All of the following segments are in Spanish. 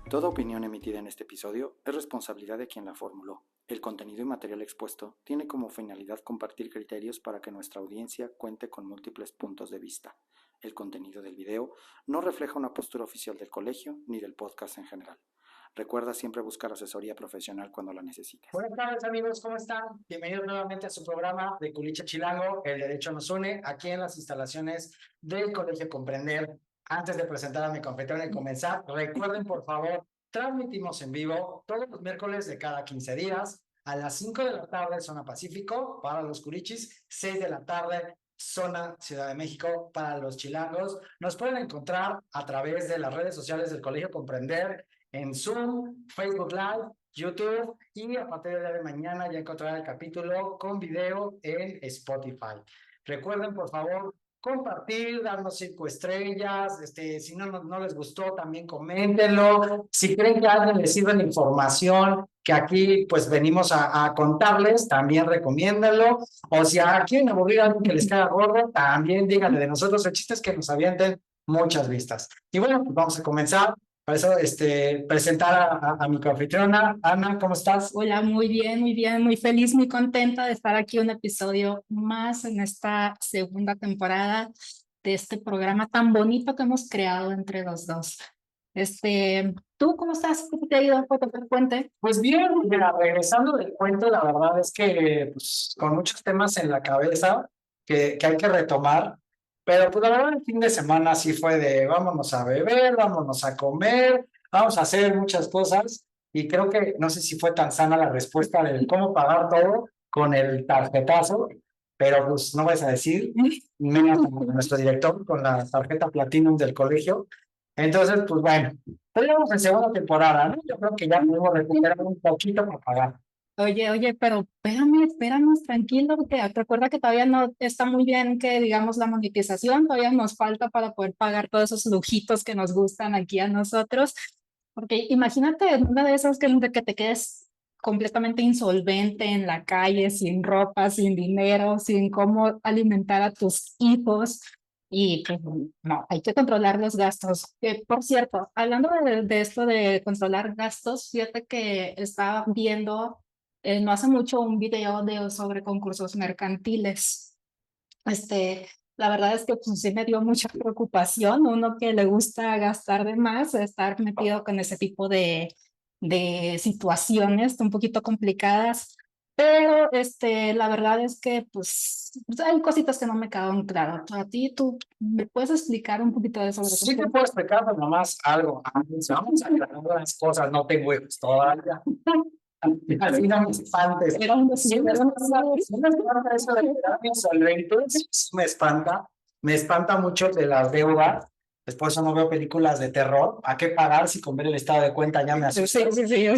Toda opinión emitida en este episodio es responsabilidad de quien la formuló. El contenido y material expuesto tiene como finalidad compartir criterios para que nuestra audiencia cuente con múltiples puntos de vista. El contenido del video no refleja una postura oficial del colegio ni del podcast en general. Recuerda siempre buscar asesoría profesional cuando la necesites. Buenas tardes, amigos, ¿cómo están? Bienvenidos nuevamente a su programa de Culicha Chilango, El Derecho nos une, aquí en las instalaciones del Colegio Comprender. Antes de presentar a mi competidor y comenzar, recuerden, por favor, transmitimos en vivo todos los miércoles de cada 15 días a las 5 de la tarde, zona Pacífico, para los culichis, 6 de la tarde, zona Ciudad de México, para los chilangos. Nos pueden encontrar a través de las redes sociales del Colegio Comprender, en Zoom, Facebook Live, YouTube, y a partir del día de mañana ya encontrarán el capítulo con video en Spotify. Recuerden, por favor, compartir, darnos 5 estrellas, si no les gustó, también coméntenlo. Si creen que a alguien les sirve la información que aquí pues venimos a contarles, también recomiéndenlo. O si quieren aburrir a alguien que les caiga gordo, también díganle de nosotros. El chiste es que nos avienten muchas vistas. Y bueno, pues vamos a comenzar. Para eso, presentar a mi coanfitriona. Ana, ¿cómo estás? Hola, muy bien, muy feliz, muy contenta de estar aquí un episodio más en esta segunda temporada de este programa tan bonito que hemos creado entre los dos. ¿Tú cómo estás? ¿Cómo te ha ido? Cuente. Pues bien, mira, regresando del cuento, la verdad es que pues, con muchos temas en la cabeza que hay que retomar, pero pues la verdad el fin de semana sí fue de vámonos a beber, vámonos a comer, vamos a hacer muchas cosas y creo que no sé si fue tan sana la respuesta del cómo pagar todo con el tarjetazo, pero pues no vais a decir, menos como nuestro director con la tarjeta Platinum del colegio. Entonces, pues bueno, estamos en segunda temporada, ¿no? Yo creo que ya podemos recuperar un poquito para pagar. Oye, pero espérame, tranquilo, porque recuerda que todavía no está muy bien que digamos la monetización, todavía nos falta para poder pagar todos esos lujitos que nos gustan aquí a nosotros, porque imagínate una de esas que te quedes completamente insolvente en la calle, sin ropa, sin dinero, sin cómo alimentar a tus hijos. Y pues, no, hay que controlar los gastos. Por cierto, hablando de esto de controlar gastos, fíjate que estaba viendo no hace mucho un video sobre concursos mercantiles. La verdad es que pues, sí me dio mucha preocupación, uno que le gusta gastar de más, estar metido con ese tipo de situaciones un poquito complicadas, pero la verdad es que pues hay cositas que no me quedaron claras. A ti, ¿tú me puedes explicar un poquito de eso? Sí te puedo explicar, pero nomás algo. Vamos aclarando las cosas, no tengo hijos todavía. Así no me espantes. Era un Sí me espanta eso de quedarme insolvente, sí me espanta mucho de las deudas. Después no veo películas de terror. ¿A qué pagar si con ver el estado de cuenta ya me asusta? Sí.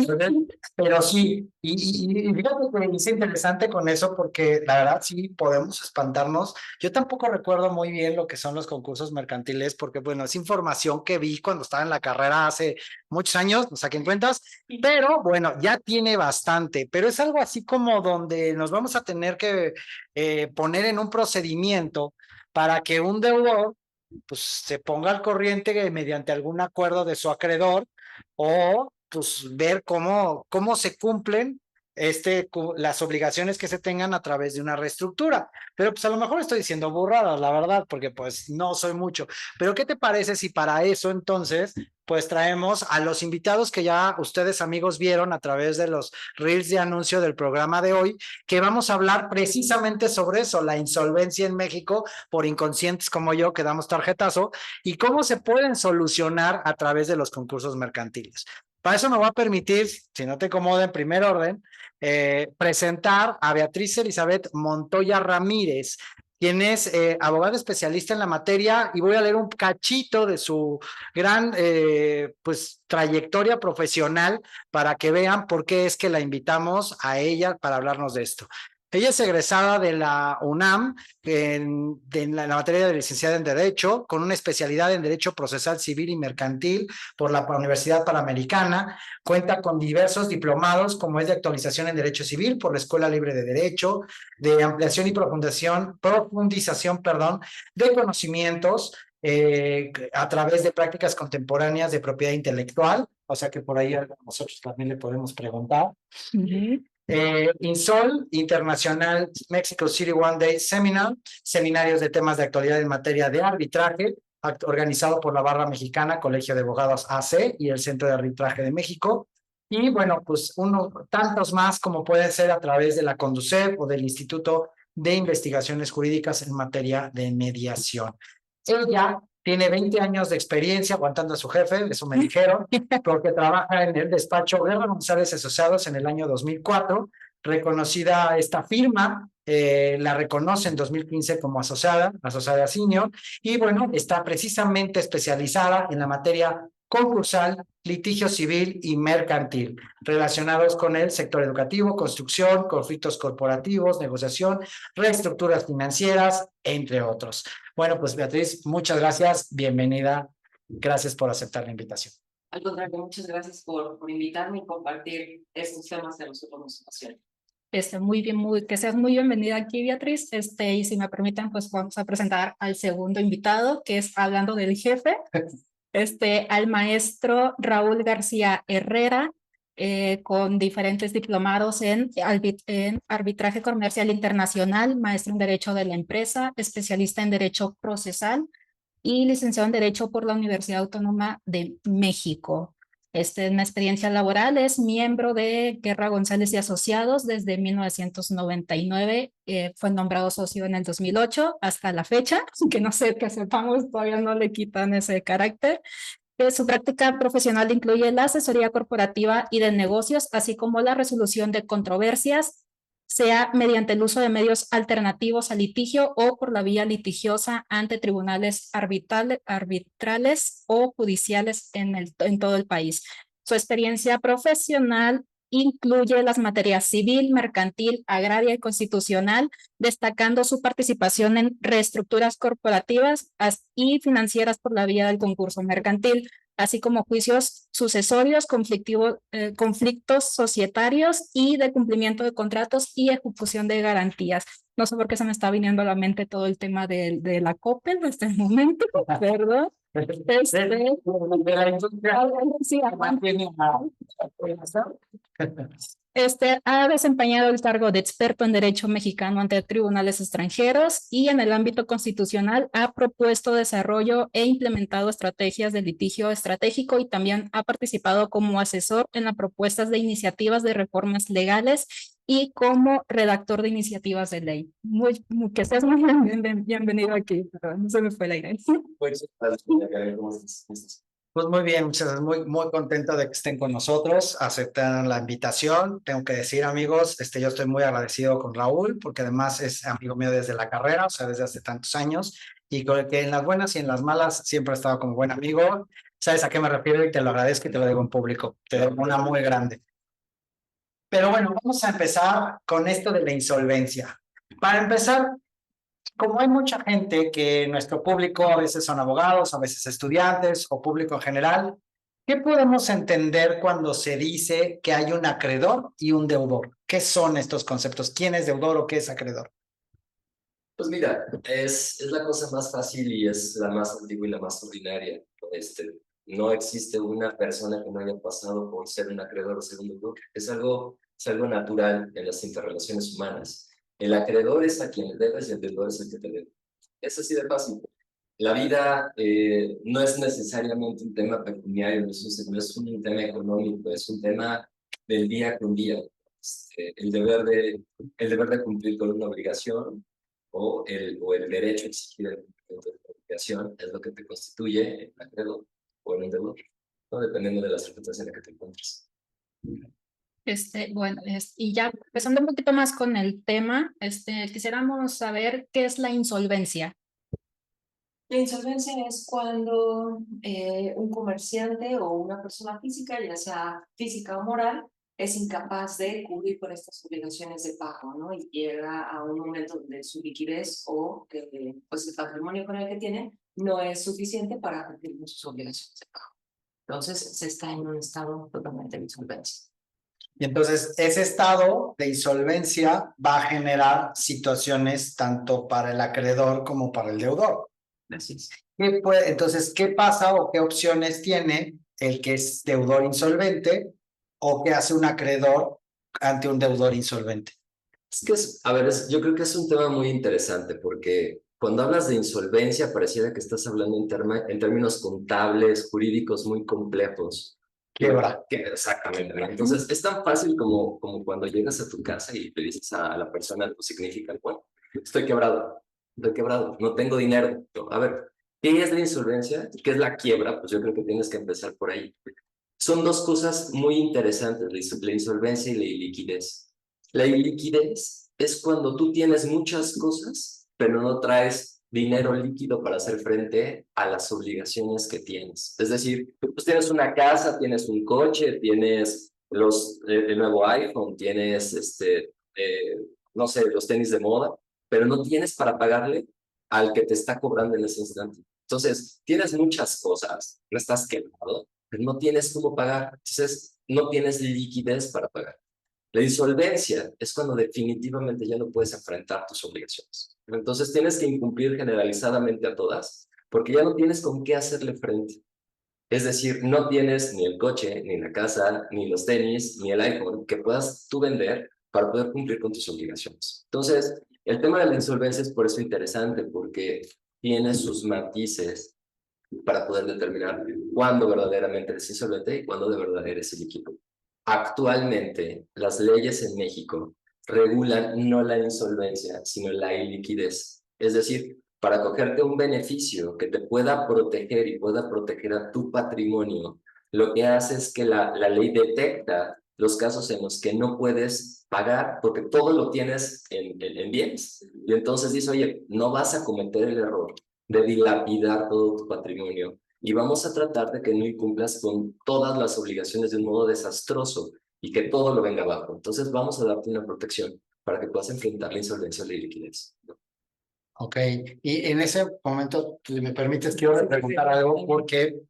Pero sí, y fíjate que es interesante con eso porque la verdad sí podemos espantarnos. Yo tampoco recuerdo muy bien lo que son los concursos mercantiles porque, bueno, es información que vi cuando estaba en la carrera hace muchos años, no sé quién cuentas, pero bueno, ya tiene bastante, pero es algo así como donde nos vamos a tener que poner en un procedimiento para que un deudor pues se ponga al corriente mediante algún acuerdo de su acreedor o pues ver cómo se cumplen las obligaciones que se tengan a través de una reestructura. Pero pues a lo mejor estoy diciendo burradas, la verdad, porque pues no soy mucho. Pero ¿qué te parece si para eso entonces pues traemos a los invitados que ya ustedes amigos vieron a través de los reels de anuncio del programa de hoy, que vamos a hablar precisamente sobre eso, la insolvencia en México por inconscientes como yo que damos tarjetazo y cómo se pueden solucionar a través de los concursos mercantiles? Para eso me voy a permitir, si no te acomoda en primer orden, presentar a Beatriz Elizabeth Montoya Ramírez, quien es abogada especialista en la materia, y voy a leer un cachito de su gran pues trayectoria profesional para que vean por qué es que la invitamos a ella para hablarnos de esto. Ella es egresada de la UNAM en la materia de licenciada en Derecho, con una especialidad en Derecho Procesal Civil y Mercantil por la Universidad Panamericana. Cuenta con diversos diplomados, como es de actualización en Derecho Civil por la Escuela Libre de Derecho, de ampliación y profundización, de conocimientos a través de prácticas contemporáneas de propiedad intelectual, o sea que por ahí nosotros también le podemos preguntar. Ujú. INSOL, Internacional Mexico City One Day Seminar, seminarios de temas de actualidad en materia de arbitraje, organizado por la Barra Mexicana, Colegio de Abogados AC y el Centro de Arbitraje de México. Y bueno, pues tantos más como pueden ser a través de la CONDUCEF o del Instituto de Investigaciones Jurídicas en materia de mediación. Ella tiene 20 años de experiencia aguantando a su jefe, eso me dijeron, porque trabaja en el despacho Guerra González Asociados en el año 2004, reconocida esta firma, la reconoce en 2015 como asociada senior, y bueno, está precisamente especializada en la materia concursal, litigio civil y mercantil, relacionados con el sector educativo, construcción, conflictos corporativos, negociación, reestructuras financieras, entre otros. Bueno, pues Beatriz, muchas gracias, bienvenida, gracias por aceptar la invitación. Al contrario, muchas gracias por invitarme y compartir estos temas que a nosotros nos apasionan. Muy bien, que seas muy bienvenida aquí, Beatriz. Y si me permiten, pues vamos a presentar al segundo invitado, que es hablando del jefe, al maestro Raúl García Herrera, con diferentes diplomados en arbitraje comercial internacional, maestro en Derecho de la Empresa, especialista en Derecho Procesal y licenciado en Derecho por la Universidad Autónoma de México. En la experiencia laboral es miembro de Guerra González y Asociados desde 1999, fue nombrado socio en el 2008 hasta la fecha, que no sé, que sepamos, todavía no le quitan ese carácter. Su práctica profesional incluye la asesoría corporativa y de negocios, así como la resolución de controversias, sea mediante el uso de medios alternativos al litigio o por la vía litigiosa ante tribunales arbitrales o judiciales en todo el país. Su experiencia profesional incluye las materias civil, mercantil, agraria y constitucional, destacando su participación en reestructuras corporativas y financieras por la vía del concurso mercantil, así como juicios sucesorios, conflictos societarios y de cumplimiento de contratos y ejecución de garantías. No sé por qué se me está viniendo a la mente todo el tema de la COPE en este momento, perdón. Ha desempeñado el cargo de experto en derecho mexicano ante tribunales extranjeros y en el ámbito constitucional ha propuesto desarrollo e implementado estrategias de litigio estratégico y también ha participado como asesor en las propuestas de iniciativas de reformas legales y como redactor de iniciativas de ley. Que seas muy bienvenido aquí, no se me fue el aire. Pues muy bien, muchas gracias. Muy contento de que estén con nosotros, aceptaron la invitación. Tengo que decir, amigos, yo estoy muy agradecido con Raúl, porque además es amigo mío desde la carrera, o sea, desde hace tantos años, y con el que en las buenas y en las malas siempre ha estado como buen amigo. ¿Sabes a qué me refiero? Y te lo agradezco y te lo digo en público. Te doy una muy grande. Pero bueno, vamos a empezar con esto de la insolvencia. Para empezar, como hay mucha gente que nuestro público a veces son abogados, a veces estudiantes o público en general, ¿qué podemos entender cuando se dice que hay un acreedor y un deudor? ¿Qué son estos conceptos? ¿Quién es deudor o qué es acreedor? Pues mira, es la cosa más fácil y es la más antigua y la más ordinaria. No existe una persona que no haya pasado por ser un acreedor o ser un deudor. Es algo natural en las interrelaciones humanas. El acreedor es a quien le debes y el deudor es el que te debe. Es así de fácil. La vida no es necesariamente un tema pecuniario, no es un tema económico, es un tema del día con día. El deber de cumplir con una obligación o el derecho a exigir el cumplimiento de la obligación es lo que te constituye el acreedor o el deudor, ¿no? Dependiendo de la circunstancia en la que te encuentres. Y ya empezando un poquito más con el tema, quisiéramos saber qué es la insolvencia. La insolvencia es cuando un comerciante o una persona física, ya sea física o moral, es incapaz de cubrir con estas obligaciones de pago, ¿no? Y llega a un momento donde su liquidez o pues el patrimonio con el que tiene no es suficiente para cumplir con sus obligaciones de pago. Entonces se está en un estado totalmente de insolvencia. Y entonces ese estado de insolvencia va a generar situaciones tanto para el acreedor como para el deudor. Así es. Entonces, ¿qué pasa o qué opciones tiene el que es deudor insolvente o qué hace un acreedor ante un deudor insolvente? Es que a ver, yo creo que es un tema muy interesante porque cuando hablas de insolvencia pareciera que estás hablando en términos contables, jurídicos muy complejos. Quiebra. Exactamente, ¿no? Entonces, es tan fácil como cuando llegas a tu casa y le dices a la persona tu significante, bueno, estoy quebrado, no tengo dinero. No, a ver, ¿qué es la insolvencia? ¿Qué es la quiebra? Pues yo creo que tienes que empezar por ahí. Son dos cosas muy interesantes, la insolvencia y la iliquidez. La iliquidez es cuando tú tienes muchas cosas, pero no traes dinero líquido para hacer frente a las obligaciones que tienes. Es decir, pues tienes una casa, tienes un coche, tienes el nuevo iPhone, tienes, no sé, los tenis de moda, pero no tienes para pagarle al que te está cobrando en ese instante. Entonces, tienes muchas cosas, no estás quebrado, pero no tienes cómo pagar, entonces no tienes liquidez para pagar. La insolvencia es cuando definitivamente ya no puedes enfrentar tus obligaciones. Entonces tienes que incumplir generalizadamente a todas, porque ya no tienes con qué hacerle frente. Es decir, no tienes ni el coche, ni la casa, ni los tenis, ni el iPhone que puedas tú vender para poder cumplir con tus obligaciones. Entonces, el tema de la insolvencia es por eso interesante, porque tiene sus matices para poder determinar cuándo verdaderamente eres insolvente y cuándo de verdad eres ilíquido. Actualmente, las leyes en México regulan no la insolvencia, sino la iliquidez. Es decir, para acogerte un beneficio que te pueda proteger y pueda proteger a tu patrimonio, lo que hace es que la ley detecta los casos en los que no puedes pagar porque todo lo tienes en bienes. Y entonces dice, oye, no vas a cometer el error de dilapidar todo tu patrimonio y vamos a tratar de que no incumplas con todas las obligaciones de un modo desastroso y que todo lo venga abajo. Entonces vamos a darte una protección para que puedas enfrentar la insolvencia o la iliquidez. Ok, y en ese momento, si me permites, quiero preguntar algo porque,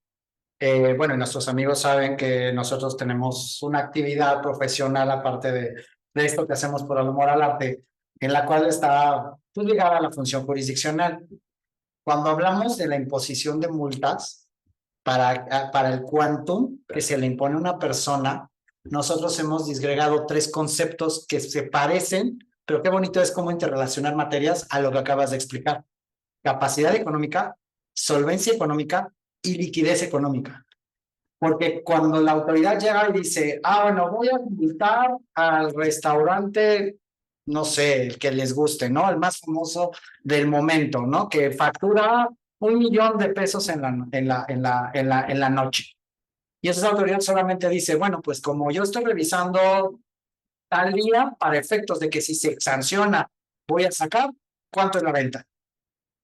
bueno, nuestros amigos saben que nosotros tenemos una actividad profesional aparte de esto que hacemos por amor al arte, en la cual está pues, ligada a la función jurisdiccional. Cuando hablamos de la imposición de multas para el quantum que se le impone a una persona, nosotros hemos disgregado tres conceptos que se parecen, pero qué bonito es cómo interrelacionar materias a lo que acabas de explicar. Capacidad económica, solvencia económica y liquidez económica. Porque cuando la autoridad llega y dice, bueno, voy a multar al restaurante, no sé, el que les guste, ¿no? El más famoso del momento, ¿no? Que factura 1 millón de pesos en la noche. Y esa autoridad solamente dice, bueno, pues como yo estoy revisando tal día, para efectos de que si se sanciona, voy a sacar, ¿cuánto es la venta?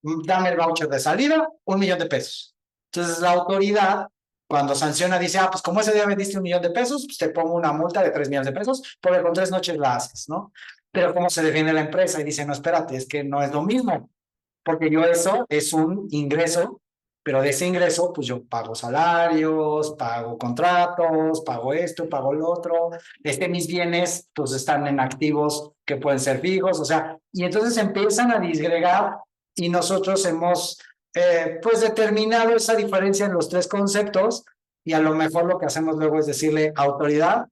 Dame el voucher de salida, 1 millón de pesos. Entonces la autoridad, cuando sanciona, dice, pues como ese día vendiste 1 millón de pesos, pues te pongo una multa de 3 millones de pesos, porque con 3 noches la haces, ¿no? Pero cómo se defiende la empresa y dice, no, espérate, es que no es lo mismo, porque yo eso es un ingreso, pero de ese ingreso, pues yo pago salarios, pago contratos, pago esto, pago lo otro, mis bienes, pues están en activos que pueden ser fijos, o sea, y entonces empiezan a disgregar y nosotros hemos, pues, determinado esa diferencia en los tres conceptos y a lo mejor lo que hacemos luego es decirle, autoridad,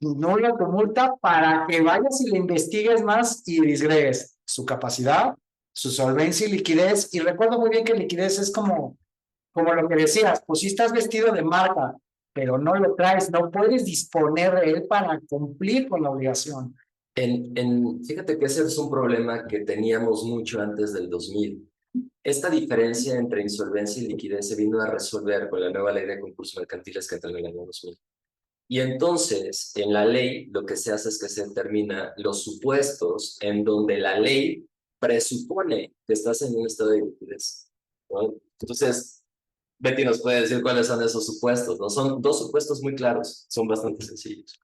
nula tu multa para que vayas y le investigues más y disgregues su capacidad, su solvencia y liquidez. Y recuerdo muy bien que liquidez es como lo que decías, pues si estás vestido de marca, pero no lo traes, no puedes disponer de él para cumplir con la obligación. Fíjate que ese es un problema que teníamos mucho antes del 2000. Esta diferencia entre insolvencia y liquidez se vino a resolver con la nueva ley de concursos mercantiles que entró en el año 2000. Y entonces, en la ley, lo que se hace es que se determina los supuestos en donde la ley presupone que estás en un estado de liquidez, ¿no? Entonces, Betty nos puede decir cuáles son esos supuestos, ¿no? Son dos supuestos muy claros, son bastante sencillos.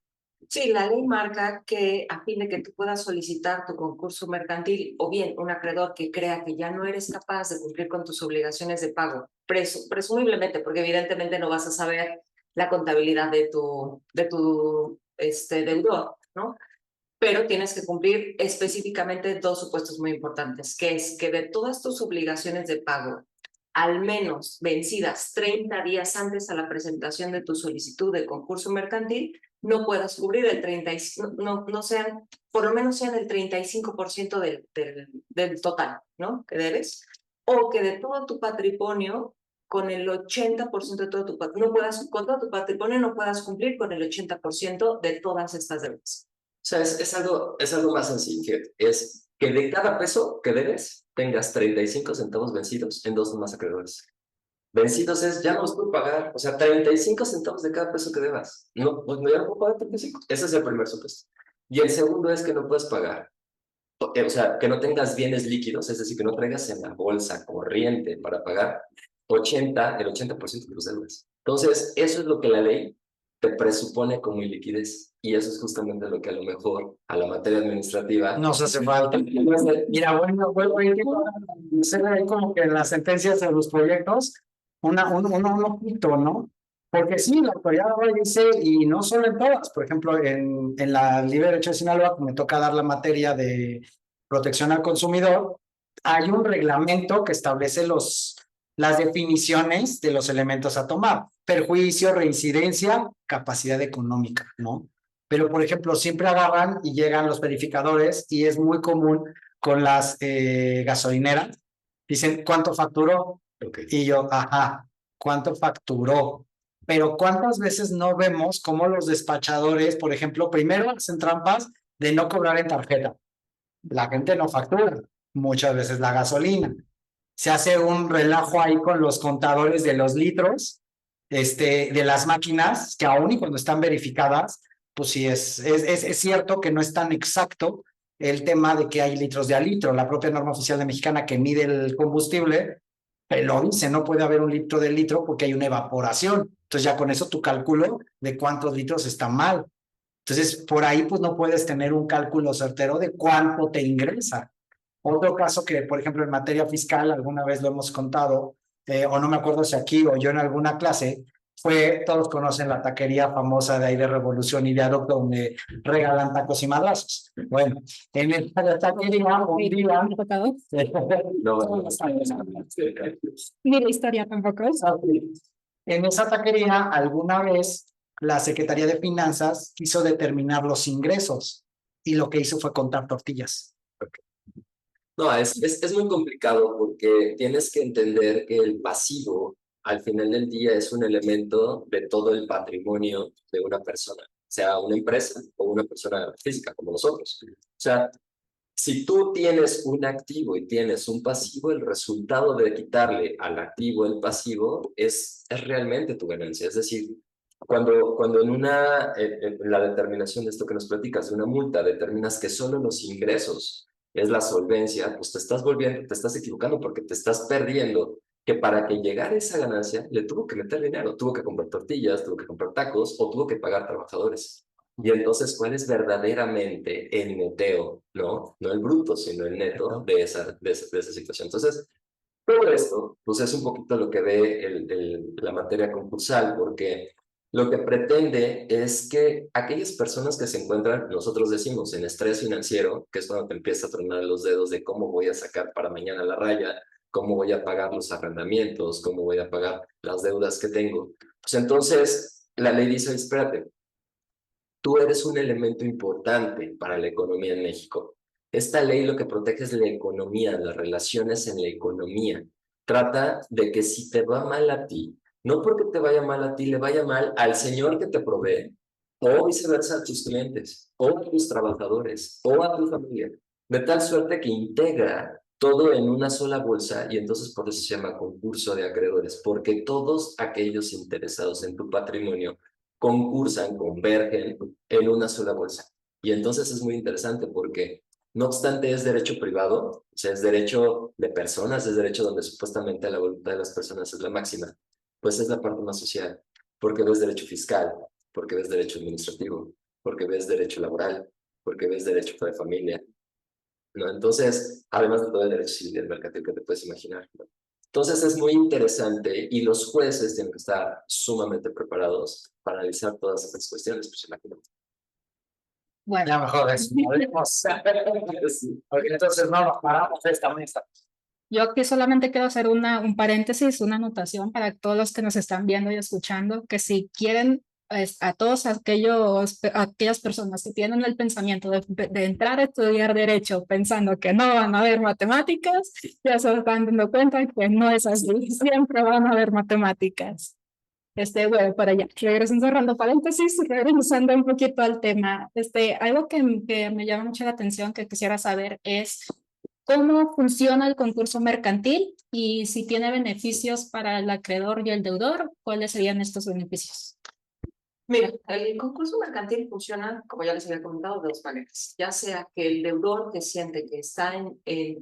Sí, la ley marca que a fin de que tú puedas solicitar tu concurso mercantil o bien un acreedor que crea que ya no eres capaz de cumplir con tus obligaciones de pago, presumiblemente, porque evidentemente no vas a saber la contabilidad de tu deudor, ¿no? Pero tienes que cumplir específicamente dos supuestos muy importantes, que es que de todas tus obligaciones de pago al menos vencidas 30 días antes a la presentación de tu solicitud de concurso mercantil, no puedas cubrir el 35%, no sean, por lo menos sean el 35% del total, ¿no? Que debes, o que de todo tu patrimonio, con el 80% de todo tu patrimonio, con todo tu patrimonio no puedas cumplir con el 80% de todas estas deudas. O sea, es algo más sencillo, fíjate. Es que de cada peso que debes, tengas 35 centavos vencidos en 2 más acreedores. Vencidos es, ya no los puedo pagar, o sea, 35 centavos de cada peso que debas. No, pues ya no puedo pagar 35. Ese es el primer supuesto. Y el segundo es que no puedes pagar, o sea, que no tengas bienes líquidos, es decir, que no traigas en la bolsa corriente para pagar el 80% de tus deudas. Entonces, eso es lo que la ley te presupone como iliquidez. Y eso es justamente lo que a lo mejor a la materia administrativa Nos hace falta. Mira, bueno, vuelvo a hacer ahí como que en las sentencias de los proyectos, un ojito, ¿no? Porque sí, la autoridad ahora dice, y no solo en todas, por ejemplo, en la Libre Derecho de Sinaloa, que me toca dar la materia de protección al consumidor, hay un reglamento que establece las definiciones de los elementos a tomar: perjuicio, reincidencia, capacidad económica, ¿no? Pero, por ejemplo, siempre agarran y llegan los verificadores, y es muy común con las gasolineras. Dicen, ¿cuánto facturó? Okay. Y yo, ajá, ¿cuánto facturó? Pero ¿cuántas veces no vemos cómo los despachadores, por ejemplo, primero hacen trampas de no cobrar en tarjeta? La gente no factura muchas veces la gasolina. Se hace un relajo ahí con los contadores de los litros, de las máquinas, que aún y cuando están verificadas, pues sí es cierto que no es tan exacto el tema de que hay litros de a litro. La propia norma oficial de mexicana que mide el combustible, lo dice, no puede haber un litro de litro porque hay una evaporación. Entonces ya con eso tu cálculo de cuántos litros está mal. Entonces por ahí pues no puedes tener un cálculo certero de cuánto te ingresa. Otro caso que, por ejemplo, en materia fiscal, alguna vez lo hemos contado, o no me acuerdo si aquí o yo en alguna clase, todos conocen la taquería famosa de ahí de Revolución y Viaducto, donde regalan tacos y madrazos. Bueno, en esta taquería, un día... No, Ni la historia tampoco. En esa taquería, alguna vez, la Secretaría de Finanzas quiso determinar los ingresos, y lo que hizo fue contar tortillas. no, es muy complicado porque tienes que entender que el pasivo al final del día es un elemento de todo el patrimonio de una persona, sea una empresa o una persona física como nosotros. O sea, si tú tienes un activo y tienes un pasivo, el resultado de quitarle al activo el pasivo es realmente tu ganancia. Es decir, cuando en la determinación de esto que nos platicas, de una multa, determinas que solo los ingresos es la solvencia, pues te estás equivocando porque te estás perdiendo que para que llegara esa ganancia le tuvo que meter dinero, tuvo que comprar tortillas, tuvo que comprar tacos o tuvo que pagar trabajadores. Y entonces, ¿cuál es verdaderamente el neteo? No el bruto, sino el neto de esa situación. Entonces, todo esto, pues es un poquito lo que ve la materia concursal, porque lo que pretende es que aquellas personas que se encuentran, nosotros decimos, en estrés financiero, que es cuando te empieza a tronar los dedos de cómo voy a sacar para mañana la raya, cómo voy a pagar los arrendamientos, cómo voy a pagar las deudas que tengo. Pues entonces, la ley dice, espérate, tú eres un elemento importante para la economía en México. Esta ley lo que protege es la economía, las relaciones en la economía. Trata de que si te va mal a ti, no porque te vaya mal a ti, le vaya mal al señor que te provee, o viceversa a tus clientes, o a tus trabajadores, o a tu familia, de tal suerte que integra todo en una sola bolsa, y entonces por eso se llama concurso de acreedores, porque todos aquellos interesados en tu patrimonio concursan, convergen en una sola bolsa. Y entonces es muy interesante porque, no obstante, es derecho privado, o sea, es derecho de personas, es derecho donde supuestamente la voluntad de las personas es la máxima, pues es la parte más social, porque ves derecho fiscal, porque ves derecho administrativo, porque ves derecho laboral, porque ves derecho de familia, ¿no? Entonces, además de todo el derecho civil y el mercantil que te puedes imaginar, ¿no? Entonces es muy interesante y los jueces tienen que estar sumamente preparados para analizar todas estas cuestiones, pues imagínate. Bueno, Ya mejor eso, ¿no? Sí. Porque entonces no nos paramos de esta mesa. Yo aquí solamente quiero hacer un paréntesis, una anotación para todos los que nos están viendo y escuchando, que si quieren a todos aquellas personas que tienen el pensamiento de entrar a estudiar derecho pensando que no van a haber matemáticas, ya se están dando cuenta que no es así, siempre van a haber matemáticas. Bueno, para allá, regresando, cerrando paréntesis, regresando un poquito al tema, algo que me llama mucho la atención, que quisiera saber es cómo funciona el concurso mercantil y si tiene beneficios para el acreedor y el deudor, ¿cuáles serían estos beneficios? Mira, el concurso mercantil funciona, como ya les había comentado, de dos maneras. Ya sea que el deudor que siente que está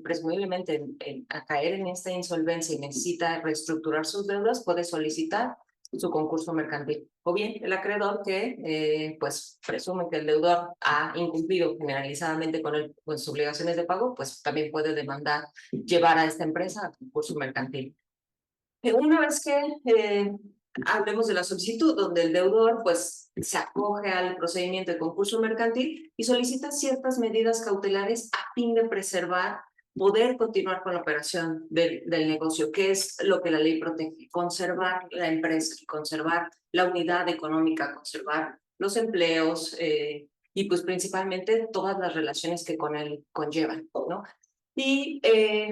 presumiblemente a caer en esta insolvencia y necesita reestructurar sus deudas, puede solicitar su concurso mercantil. O bien el acreedor que pues presume que el deudor ha incumplido generalizadamente con sus obligaciones de pago, pues también puede demandar llevar a esta empresa a concurso mercantil. Una vez que hablemos de la solicitud, donde el deudor pues se acoge al procedimiento de concurso mercantil y solicita ciertas medidas cautelares a fin de preservar, poder continuar con la operación del negocio, que es lo que la ley protege: conservar la empresa, conservar la unidad económica, conservar los empleos y pues principalmente todas las relaciones que con él conllevan, ¿no? Y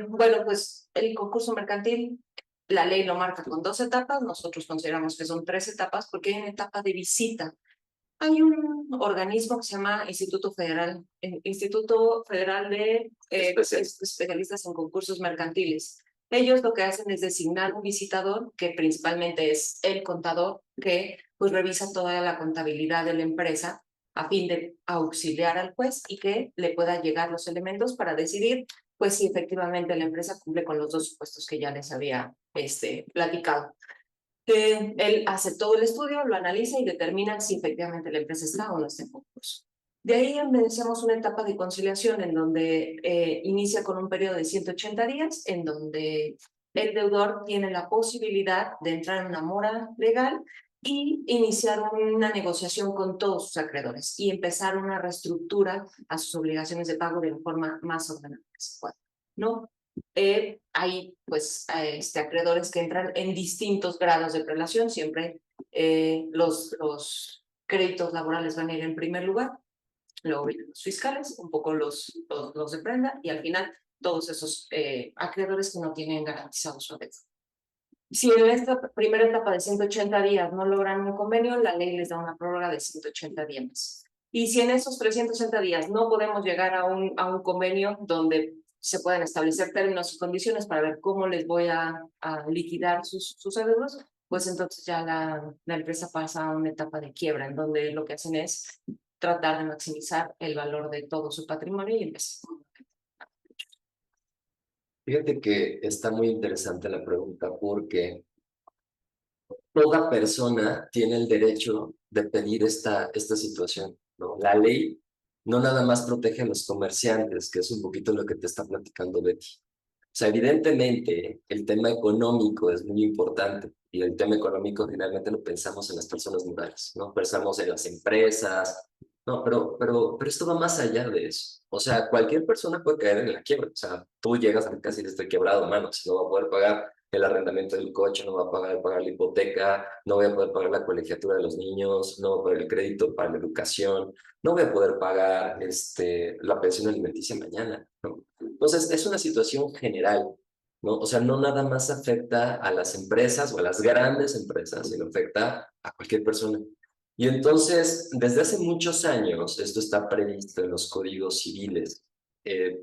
bueno, pues el concurso mercantil, la ley lo marca con 2 etapas, nosotros consideramos que son 3 etapas porque hay una etapa de visita. Hay un organismo que se llama Instituto Federal de Especialistas en Concursos Mercantiles. Ellos lo que hacen es designar un visitador, que principalmente es el contador, que pues revisa toda la contabilidad de la empresa a fin de auxiliar al juez y que le pueda llegar los elementos para decidir pues si efectivamente la empresa cumple con los 2 supuestos que ya les había platicado. Él hace todo el estudio, lo analiza y determina si efectivamente la empresa está o no está en concurso. De ahí empezamos una etapa de conciliación en donde inicia con un periodo de 180 días, en donde el deudor tiene la posibilidad de entrar en una mora legal y iniciar una negociación con todos sus acreedores y empezar una reestructura a sus obligaciones de pago de la forma más ordenada que se pueda, ¿no? Hay pues acreedores que entran en distintos grados de prelación, siempre los créditos laborales van a ir en primer lugar, luego vienen los fiscales, un poco los de prenda y al final todos esos acreedores que no tienen garantizado su deuda. Si en esta primera etapa de 180 días no logran un convenio, la ley les da una prórroga de 180 días más. Y si en esos 360 días no podemos llegar a un convenio donde se puedan establecer términos y condiciones para ver cómo les voy a liquidar sus adeudos, pues entonces ya la empresa pasa a una etapa de quiebra, en donde lo que hacen es tratar de maximizar el valor de todo su patrimonio y empezar. Fíjate que está muy interesante la pregunta porque toda persona tiene el derecho de pedir esta situación, ¿no? La ley no nada más protege a los comerciantes, que es un poquito lo que te está platicando Betty. O sea, evidentemente el tema económico es muy importante y el tema económico finalmente lo pensamos en las personas morales, ¿no? Pensamos en las empresas, no, pero esto va más allá de eso. O sea, cualquier persona puede caer en la quiebra. O sea, tú llegas a casi estoy quebrado, mano, si no va a poder pagar el arrendamiento del coche, no va a pagar la hipoteca, no voy a poder pagar la colegiatura de los niños, no voy a poder el crédito para la educación, no voy a poder pagar la pensión alimenticia mañana, ¿no? Entonces, es una situación general, ¿no? O sea, no nada más afecta a las empresas o a las grandes empresas, sino afecta a cualquier persona. Y entonces, desde hace muchos años, esto está previsto en los códigos civiles.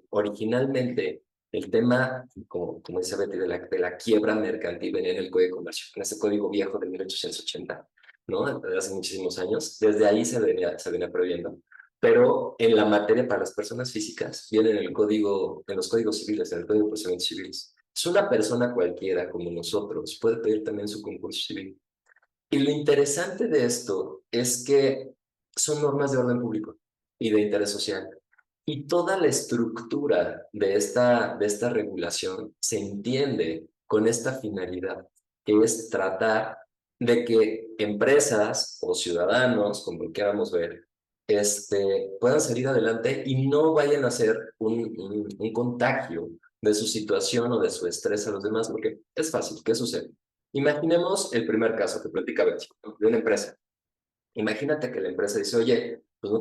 Originalmente, el tema, como dice Betty, de la quiebra mercantil venía en el Código de Comercio, en ese código viejo de 1880, ¿no? Desde hace muchísimos años. Desde ahí se venía previendo. Pero en la materia para las personas físicas, viene en los códigos civiles, en el Código de Procedimientos Civiles. Es una persona cualquiera como nosotros, puede pedir también su concurso civil. Y lo interesante de esto es que son normas de orden público y de interés social. Y toda la estructura de esta regulación se entiende con esta finalidad, que es tratar de que empresas o ciudadanos, como lo queramos ver, puedan salir adelante y no vayan a ser un contagio de su situación o de su estrés a los demás, porque es fácil. ¿Qué sucede? Imaginemos el primer caso que platica Betty, ¿no? De una empresa. Imagínate que la empresa dice, oye, pues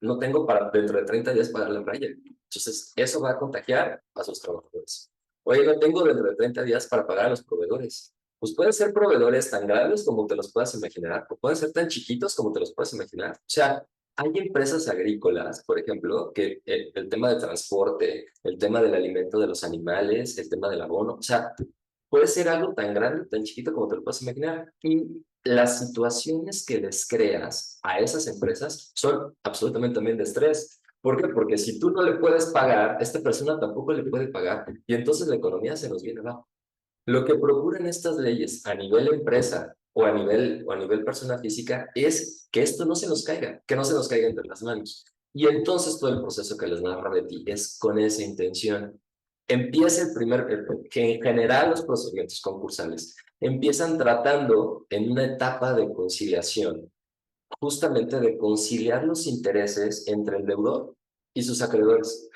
no tengo para dentro de 30 días pagarle a Brian. Entonces, eso va a contagiar a sus trabajadores. Oye, no tengo dentro de 30 días para pagar a los proveedores. Pues pueden ser proveedores tan grandes como te los puedas imaginar, o pueden ser tan chiquitos como te los puedas imaginar. O sea, hay empresas agrícolas, por ejemplo, que el tema de transporte, el tema del alimento de los animales, el tema del abono, o sea, puede ser algo tan grande, tan chiquito como te lo puedas imaginar. Y las situaciones que les creas a esas empresas son absolutamente también de estrés. ¿Por qué? Porque si tú no le puedes pagar, esta persona tampoco le puede pagar y entonces la economía se nos viene abajo. Lo que procuran estas leyes a nivel empresa o a nivel persona física es que esto no se nos caiga, que no se nos caiga entre las manos. Y entonces todo el proceso que les narra Betty es con esa intención. Empieza que en general los procedimientos concursales empiezan tratando en una etapa de conciliación, justamente de conciliar los intereses entre el deudor y sus acreedores.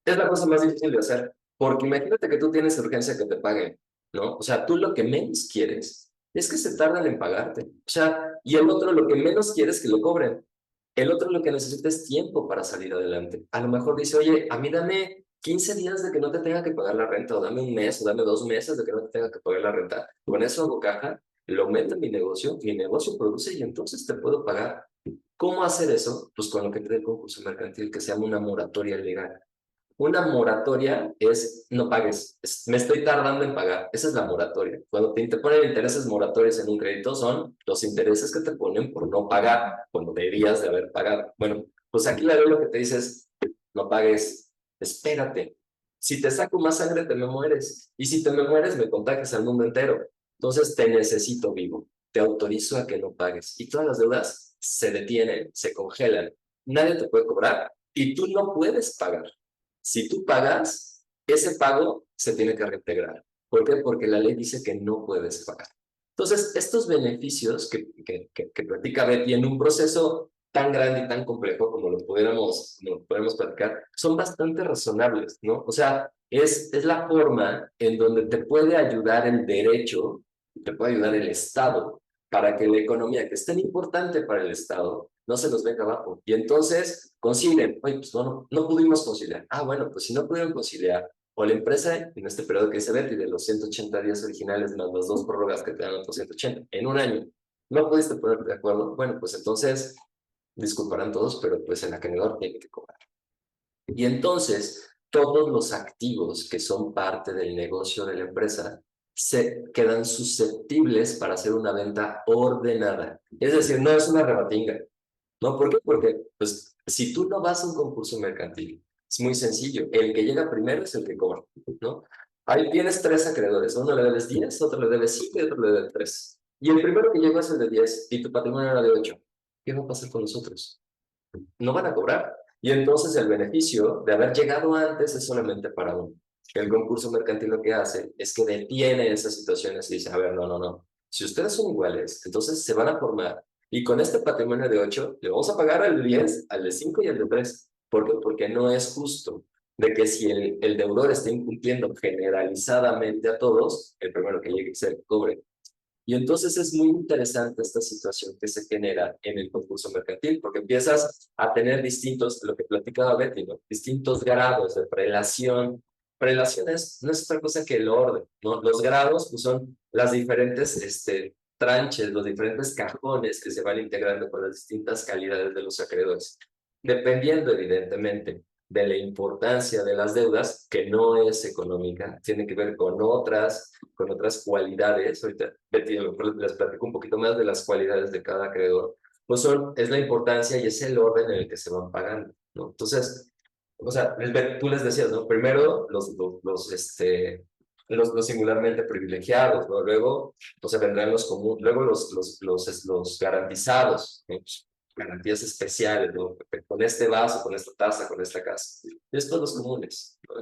Es la cosa más difícil de hacer, porque imagínate que tú tienes urgencia que te paguen, ¿no? O sea, tú lo que menos quieres es que se tardan en pagarte. O sea, y el otro lo que menos quiere es que lo cobren. El otro lo que necesita es tiempo para salir adelante. A lo mejor dice, oye, a mí dame 15 días de que no te tenga que pagar la renta, o dame un mes, o dame 2 meses de que no te tenga que pagar la renta. Con eso hago caja, lo aumento en mi negocio produce y entonces te puedo pagar. ¿Cómo hacer eso? Pues con lo que te dé el concurso mercantil, que se llama una moratoria legal. Una moratoria es no pagues, me estoy tardando en pagar. Esa es la moratoria. Cuando te ponen intereses moratorios en un crédito son los intereses que te ponen por no pagar, cuando deberías de haber pagado. Bueno, pues aquí la ley lo que te dice es no pagues, espérate. Si te saco más sangre te me mueres y si te me mueres me contagias al mundo entero. Entonces te necesito vivo, te autorizo a que no pagues y todas las deudas se detienen, se congelan. Nadie te puede cobrar y tú no puedes pagar. Si tú pagas, ese pago se tiene que reintegrar. ¿Por qué? Porque la ley dice que no puedes pagar. Entonces, estos beneficios que platica Betty en un proceso tan grande y tan complejo como lo podemos platicar, son bastante razonables, ¿no? O sea, es la forma en donde te puede ayudar el derecho, te puede ayudar el Estado, para que la economía, que es tan importante para el Estado, no se nos venga abajo. Y entonces concilien. Oye, pues no pudimos conciliar. Ah, bueno, pues si no pudieron conciliar, o la empresa, en este periodo que dice Betty, de los 180 días originales más las 2 prórrogas que te dan otros 180, en un año, no pudiste ponerte de acuerdo, bueno, pues entonces disculparán todos, pero pues el acreedor tiene que cobrar. Y entonces, todos los activos que son parte del negocio de la empresa se quedan susceptibles para hacer una venta ordenada. Es decir, no es una rebatinga. ¿No? ¿Por qué? Porque, pues, si tú no vas a un concurso mercantil, es muy sencillo. El que llega primero es el que cobra, ¿no? Ahí tienes 3 acreedores. A uno le debes 10, otro le debes 5 y otro le debes 3. Y el primero que llegó es el de 10 y tu patrimonio era de 8. ¿Qué va a pasar con los otros? No van a cobrar. Y entonces el beneficio de haber llegado antes es solamente para uno. El concurso mercantil lo que hace es que detiene esas situaciones y dice, a ver, no. Si ustedes son iguales, entonces se van a formar. Y con este patrimonio de 8, le vamos a pagar al de 10, al de 5 y al de 3. ¿Por qué? Porque no es justo de que si el deudor está incumpliendo generalizadamente a todos, el primero que llegue se cobre. Y entonces es muy interesante esta situación que se genera en el concurso mercantil, porque empiezas a tener distintos, lo que platicaba Betty, ¿no? Distintos grados de prelación. Prelación no es otra cosa que el orden, ¿no? Los grados pues, son las diferentes tranches, los diferentes cajones que se van integrando con las distintas calidades de los acreedores. Dependiendo, evidentemente, de la importancia de las deudas, que no es económica, tiene que ver con otras cualidades. Ahorita Betty les platico un poquito más de las cualidades de cada acreedor. Pues es la importancia y es el orden en el que se van pagando, ¿no? Entonces, o sea, tú les decías, ¿no? Primero los singularmente privilegiados, ¿no? Luego, o sea, vendrán los comunes, luego los garantizados, ¿no? Garantías especiales, ¿no? Con este vaso, con esta taza, con esta casa. Y después los comunes, ¿no?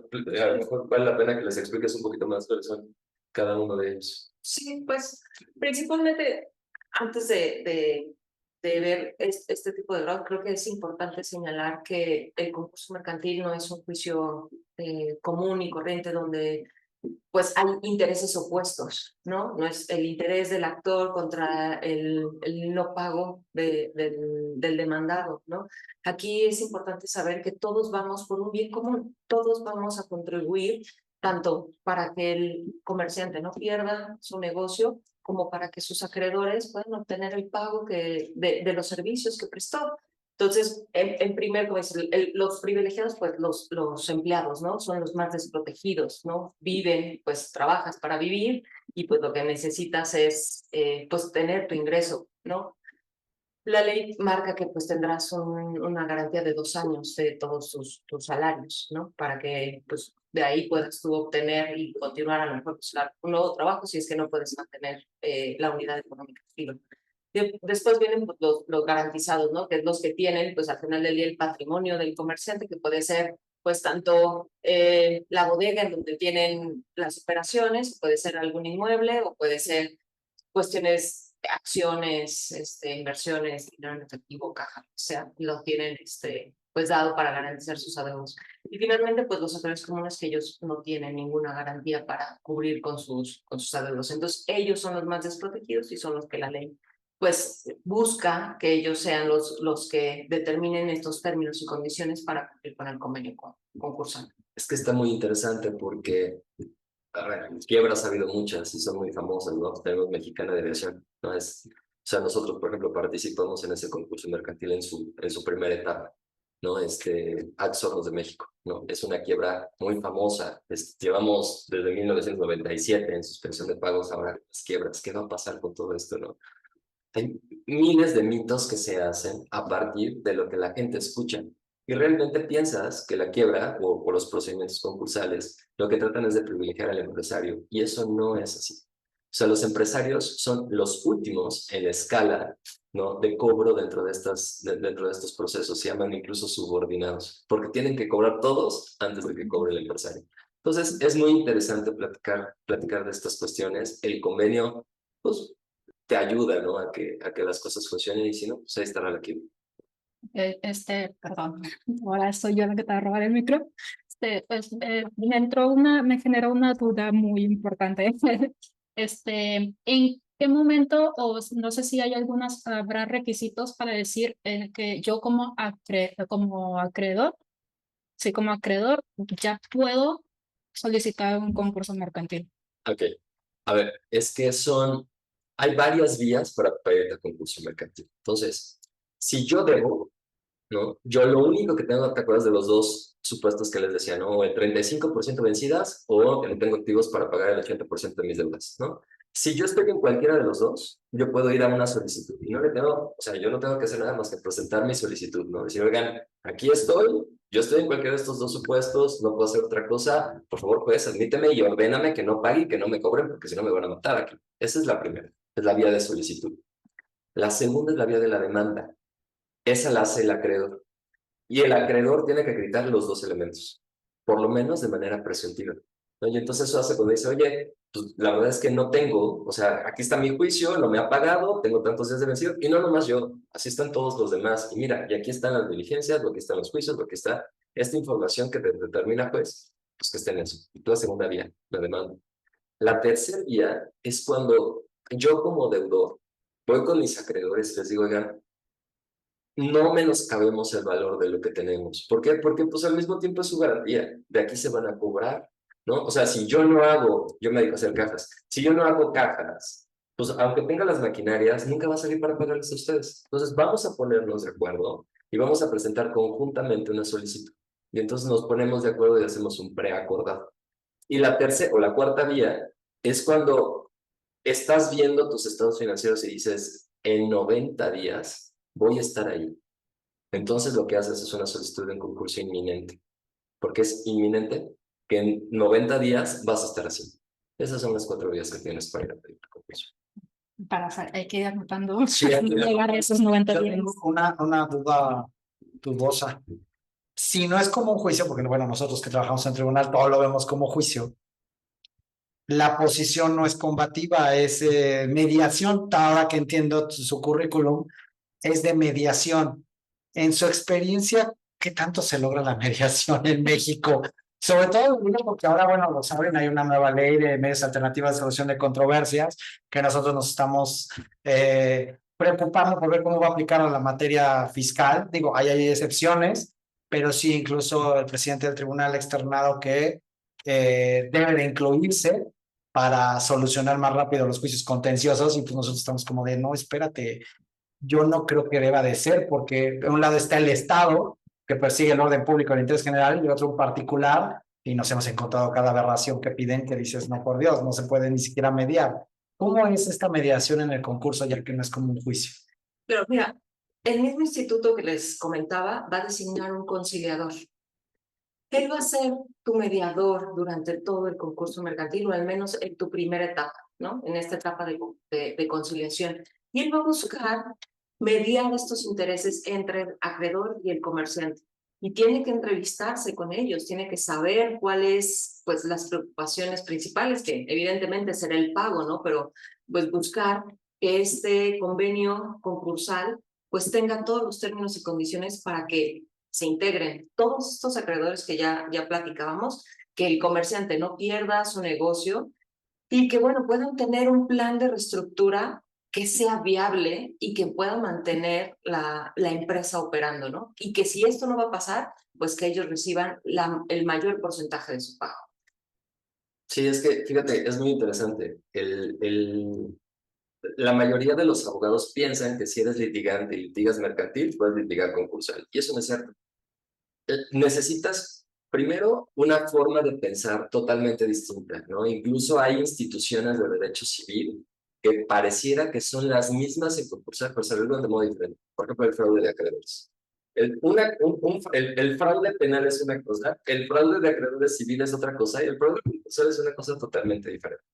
A lo mejor vale la pena que les expliques un poquito más cuáles son cada uno de ellos. Sí, pues principalmente antes de ver este tipo de grado, creo que es importante señalar que el concurso mercantil no es un juicio común y corriente donde pues hay intereses opuestos, ¿no? No es el interés del actor contra el no pago del demandado, ¿no? Aquí es importante saber que todos vamos por un bien común, todos vamos a contribuir tanto para que el comerciante no pierda su negocio, como para que sus acreedores puedan obtener el pago de los servicios que prestó. Entonces, en primer, como los privilegiados, pues los empleados, ¿no? Son los más desprotegidos, ¿no? Viven, pues trabajas para vivir y pues lo que necesitas es, pues tener tu ingreso, ¿no? La ley marca que pues tendrás una garantía de 2 años de todos tus salarios, ¿no? Para que pues de ahí puedas tú obtener y continuar a lo mejor pues, un nuevo trabajo si es que no puedes mantener la unidad económica activa. Después vienen pues, los garantizados, ¿no? Que es los que tienen, pues al final del día, el patrimonio del comerciante, que puede ser, pues tanto la bodega en donde tienen las operaciones, puede ser algún inmueble o puede ser cuestiones, acciones, inversiones, dinero en efectivo, caja, o sea, lo tienen, pues dado para garantizar sus adeudos. Y finalmente, pues los actores comunes que ellos no tienen ninguna garantía para cubrir con sus adeudos. Entonces, ellos son los más desprotegidos y son los que la ley pues busca que ellos sean los que determinen estos términos y condiciones para cumplir con el convenio concursal. Es que está muy interesante porque, a ver, quiebras ha habido muchas y son muy famosas, ¿no? Tenemos Mexicana de Aviación, ¿no? O sea, nosotros, por ejemplo, participamos en ese concurso mercantil en su primera etapa, ¿no? Axornos de México, ¿no? Es una quiebra muy famosa. Llevamos desde 1997 en suspensión de pagos, ahora las quiebras. ¿Qué va a pasar con todo esto, no? Hay miles de mitos que se hacen a partir de lo que la gente escucha. Y realmente piensas que la quiebra o los procedimientos concursales lo que tratan es de privilegiar al empresario. Y eso no es así. O sea, los empresarios son los últimos en la escala, ¿no? De cobro dentro de estos procesos. Se llaman incluso subordinados, porque tienen que cobrar todos antes de que cobre el empresario. Entonces, es muy interesante platicar de estas cuestiones. El convenio, pues, te ayuda, ¿no? A que las cosas funcionen y si no, pues ahí estará la quiebra. Perdón, ahora soy yo la que te va a robar el micro. Pues, me generó una duda muy importante. ¿En qué momento, o no sé si habrá requisitos para decir que yo como acreedor, sí, como acreedor, ya puedo solicitar un concurso mercantil? Ok, a ver, es que hay varias vías para pedir el concurso mercantil. Entonces, si yo debo, ¿no? Yo lo único que tengo, ¿te acuerdas de los dos supuestos que les decía, ¿no? El 35% vencidas o que no tengo activos para pagar el 80% de mis deudas, ¿no? Si yo estoy en cualquiera de los dos, yo puedo ir a una solicitud y no le tengo, o sea, yo no tengo que hacer nada más que presentar mi solicitud, ¿no? Decir, oigan, aquí estoy, yo estoy en cualquiera de estos dos supuestos, no puedo hacer otra cosa, por favor, juez, admíteme y ordéname que no pague y que no me cobren porque si no me van a matar aquí. Esa es la primera, es la vía de solicitud. La segunda es la vía de la demanda. Esa la hace el acreedor. Y el acreedor tiene que acreditar los dos elementos, por lo menos de manera presuntiva, ¿no? Y entonces eso hace cuando dice, oye, pues la verdad es que no tengo, o sea, aquí está mi juicio, no me ha pagado, tengo tantos días de vencido, y no nomás yo, así están todos los demás. Y mira, y aquí están las diligencias, lo que están los juicios, lo que está esta información que te determina, pues que esté en eso. Y la segunda vía, la demanda. La tercera vía es cuando yo como deudor voy con mis acreedores y les digo, oigan, no menoscabemos el valor de lo que tenemos. ¿Por qué? Porque pues al mismo tiempo es su garantía. De aquí se van a cobrar, ¿no? O sea, si yo no hago, yo me dedico a hacer cajas, si yo no hago cajas, pues aunque tenga las maquinarias, nunca va a salir para pagarles a ustedes. Entonces vamos a ponernos de acuerdo y vamos a presentar conjuntamente una solicitud. Y entonces nos ponemos de acuerdo y hacemos un preacordado. Y la tercera o la cuarta vía es cuando estás viendo tus estados financieros y dices, en 90 días voy a estar ahí. Entonces lo que haces es una solicitud de un concurso inminente, porque es inminente que en 90 días vas a estar así. Esas son las 4 vías que tienes para ir a pedir el concurso. Hay que ir anotando Sí, llegar a esos 90 Yo días. tengo una duda dudosa. Si no es como un juicio, porque bueno, nosotros que trabajamos en tribunal todo lo vemos como juicio, la posición no es combativa, es mediación. Ahora que entiendo su currículum, es de mediación. En su experiencia, ¿qué tanto se logra la mediación en México? O Sobre todo digo porque ahora, bueno, lo saben, hay una nueva ley de medios alternativos de solución de controversias que nosotros nos estamos preocupando por ver cómo va a aplicar a la materia fiscal. Digo, hay excepciones, pero sí, incluso el presidente del tribunal ha externado que debe de incluirse para solucionar más rápido los juicios contenciosos y pues nosotros estamos como de, no, espérate, yo no creo que deba de ser, porque de un lado está el Estado, que persigue el orden público, el interés general, y de otro un particular, y nos hemos encontrado cada aberración que piden, que dices, no, por Dios, no se puede ni siquiera mediar. ¿Cómo es esta mediación en el concurso, ya que no es como un juicio? Pero mira, el mismo instituto que les comentaba va a designar un conciliador. Él va a ser tu mediador durante todo el concurso mercantil, o al menos en tu primera etapa, ¿no? En esta etapa de conciliación. Y él va a buscar mediar estos intereses entre el acreedor y el comerciante. Y tiene que entrevistarse con ellos, tiene que saber cuáles, pues, las preocupaciones principales, que evidentemente será el pago, ¿no? Pero, pues, buscar que este convenio concursal, pues, tenga todos los términos y condiciones para que se integren todos estos acreedores que ya platicábamos, que el comerciante no pierda su negocio y que, bueno, puedan tener un plan de reestructura que sea viable y que pueda mantener la empresa operando, ¿no? Y que si esto no va a pasar, pues que ellos reciban el mayor porcentaje de su pago. Sí, es que, fíjate, es muy interesante. La mayoría de los abogados piensan que si eres litigante y litigas mercantil, puedes litigar concursal. Y eso no es cierto. Necesitas, primero, una forma de pensar totalmente distinta, ¿no? Incluso hay instituciones de derecho civil que pareciera que son las mismas en concursal, pero se resuelven de modo diferente. Por ejemplo, el fraude de acreedores. El fraude penal es una cosa, el fraude de acreedores civil es otra cosa, y el fraude concursal es una cosa totalmente diferente.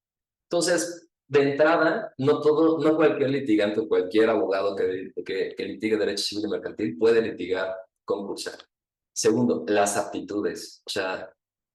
Entonces, de entrada, no cualquier litigante o cualquier abogado que litigue derecho civil y mercantil puede litigar concursal. Segundo, las aptitudes. O sea,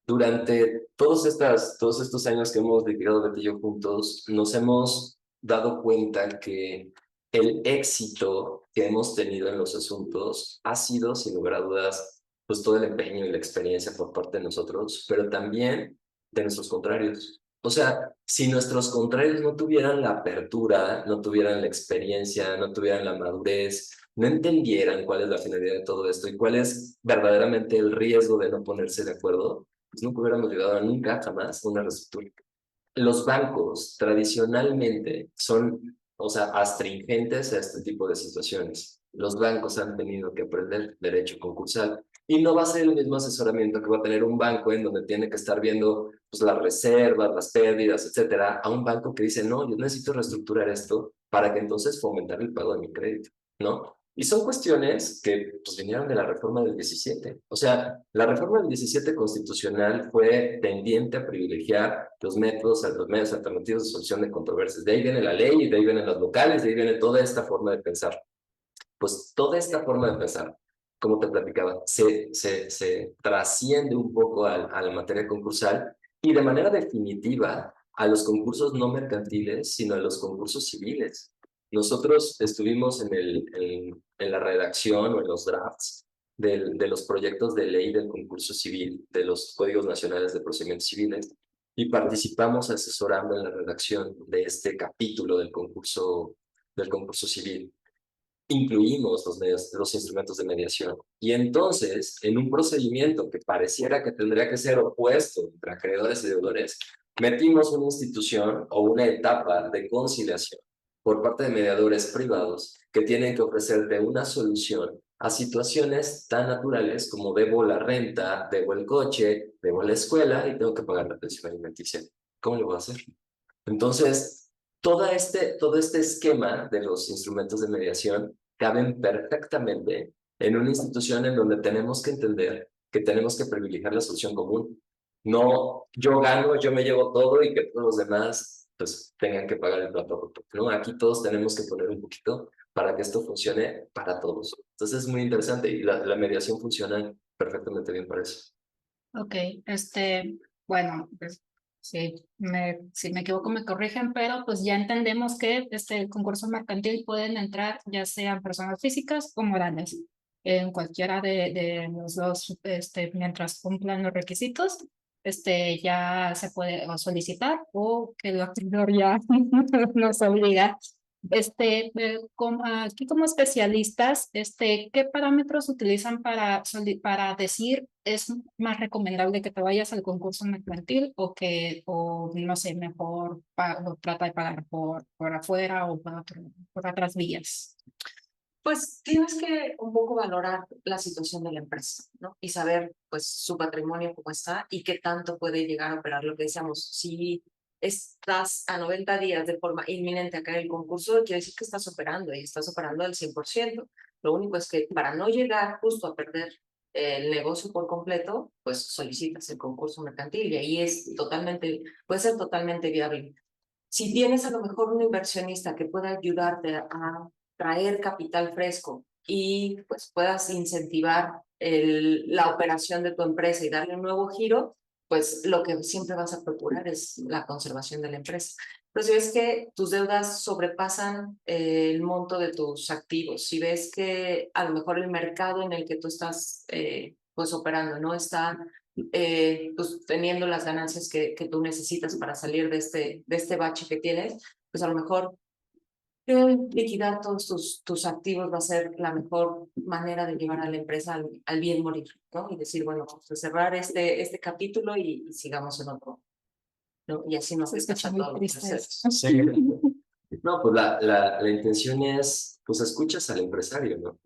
durante todos estos años que hemos litigado Beto y yo juntos, nos hemos dado cuenta que el éxito que hemos tenido en los asuntos ha sido, sin lugar a dudas, pues todo el empeño y la experiencia por parte de nosotros, pero también de nuestros contrarios. O sea, si nuestros contrarios no tuvieran la apertura, no tuvieran la experiencia, no tuvieran la madurez, no entendieran cuál es la finalidad de todo esto y cuál es verdaderamente el riesgo de no ponerse de acuerdo, pues nunca hubiéramos llegado a nunca, jamás, a una reestructura. Los bancos tradicionalmente son, o sea, astringentes a este tipo de situaciones. Los bancos han tenido que aprender derecho concursal y no va a ser el mismo asesoramiento que va a tener un banco en donde tiene que estar viendo pues, las reservas, las pérdidas, etcétera, a un banco que dice, no, yo necesito reestructurar esto para que entonces fomentar el pago de mi crédito, ¿no? Y son cuestiones que pues, vinieron de la reforma del 17. O sea, la reforma del 17 constitucional fue tendiente a privilegiar los medios alternativos de solución de controversias. De ahí viene la ley, y de ahí vienen las locales, de ahí viene toda esta forma de pensar. Pues toda esta forma de pensar, como te platicaba, se trasciende un poco a la materia concursal y de manera definitiva a los concursos no mercantiles, sino a los concursos civiles. Nosotros estuvimos en la redacción o en los drafts de los proyectos de ley del concurso civil, de los códigos nacionales de procedimientos civiles, y participamos asesorando en la redacción de este capítulo del concurso civil. Incluimos los instrumentos de mediación. Y entonces, en un procedimiento que pareciera que tendría que ser opuesto entre acreedores y deudores, metimos una institución o una etapa de conciliación por parte de mediadores privados que tienen que ofrecerte una solución a situaciones tan naturales como debo la renta, debo el coche, debo la escuela y tengo que pagar la pensión alimenticia. ¿Cómo lo voy a hacer? Entonces, todo este esquema de los instrumentos de mediación caben perfectamente en una institución en donde tenemos que entender que tenemos que privilegiar la solución común. No, yo gano, yo me llevo todo y que todos los demás pues tengan que pagar el plato roto, ¿no? Aquí todos tenemos que poner un poquito para que esto funcione para todos. Entonces es muy interesante y la mediación funciona perfectamente bien para eso. Ok, bueno, pues, si me equivoco me corrigen, pero pues ya entendemos que el concurso mercantil pueden entrar ya sean personas físicas o morales. en cualquiera de los dos, mientras cumplan los requisitos, ya se puede o solicitar o que el acreedor ya nos obliga. Aquí como especialistas, ¿qué parámetros utilizan para decir es más recomendable que te vayas al concurso mercantil o no sé, mejor o trata de pagar por afuera o por otras vías? Pues tienes que un poco valorar la situación de la empresa, ¿no? Y saber, pues, su patrimonio cómo está y qué tanto puede llegar a operar. Lo que decíamos, si estás a 90 días de forma inminente a caer el concurso, quiere decir que estás operando y estás operando al 100%. Lo único es que para no llegar justo a perder el negocio por completo, pues solicitas el concurso mercantil y ahí puede ser totalmente viable. Si tienes a lo mejor un inversionista que pueda ayudarte a traer capital fresco y pues puedas incentivar la operación de tu empresa y darle un nuevo giro, pues lo que siempre vas a procurar es la conservación de la empresa. Pero si ves que tus deudas sobrepasan el monto de tus activos, si ves que a lo mejor el mercado en el que tú estás pues operando no está pues, teniendo las ganancias que tú necesitas para salir de este bache que tienes, pues a lo mejor liquidar todos tus activos va a ser la mejor manera de llevar a la empresa al bien morir, ¿no? Y decir, bueno, vamos a cerrar este capítulo y sigamos en otro, ¿no? Y así no Se afectas escucha a muy todos los triste terceros. eso. Sí. No, pues la intención es, pues escuchas al empresario, ¿no?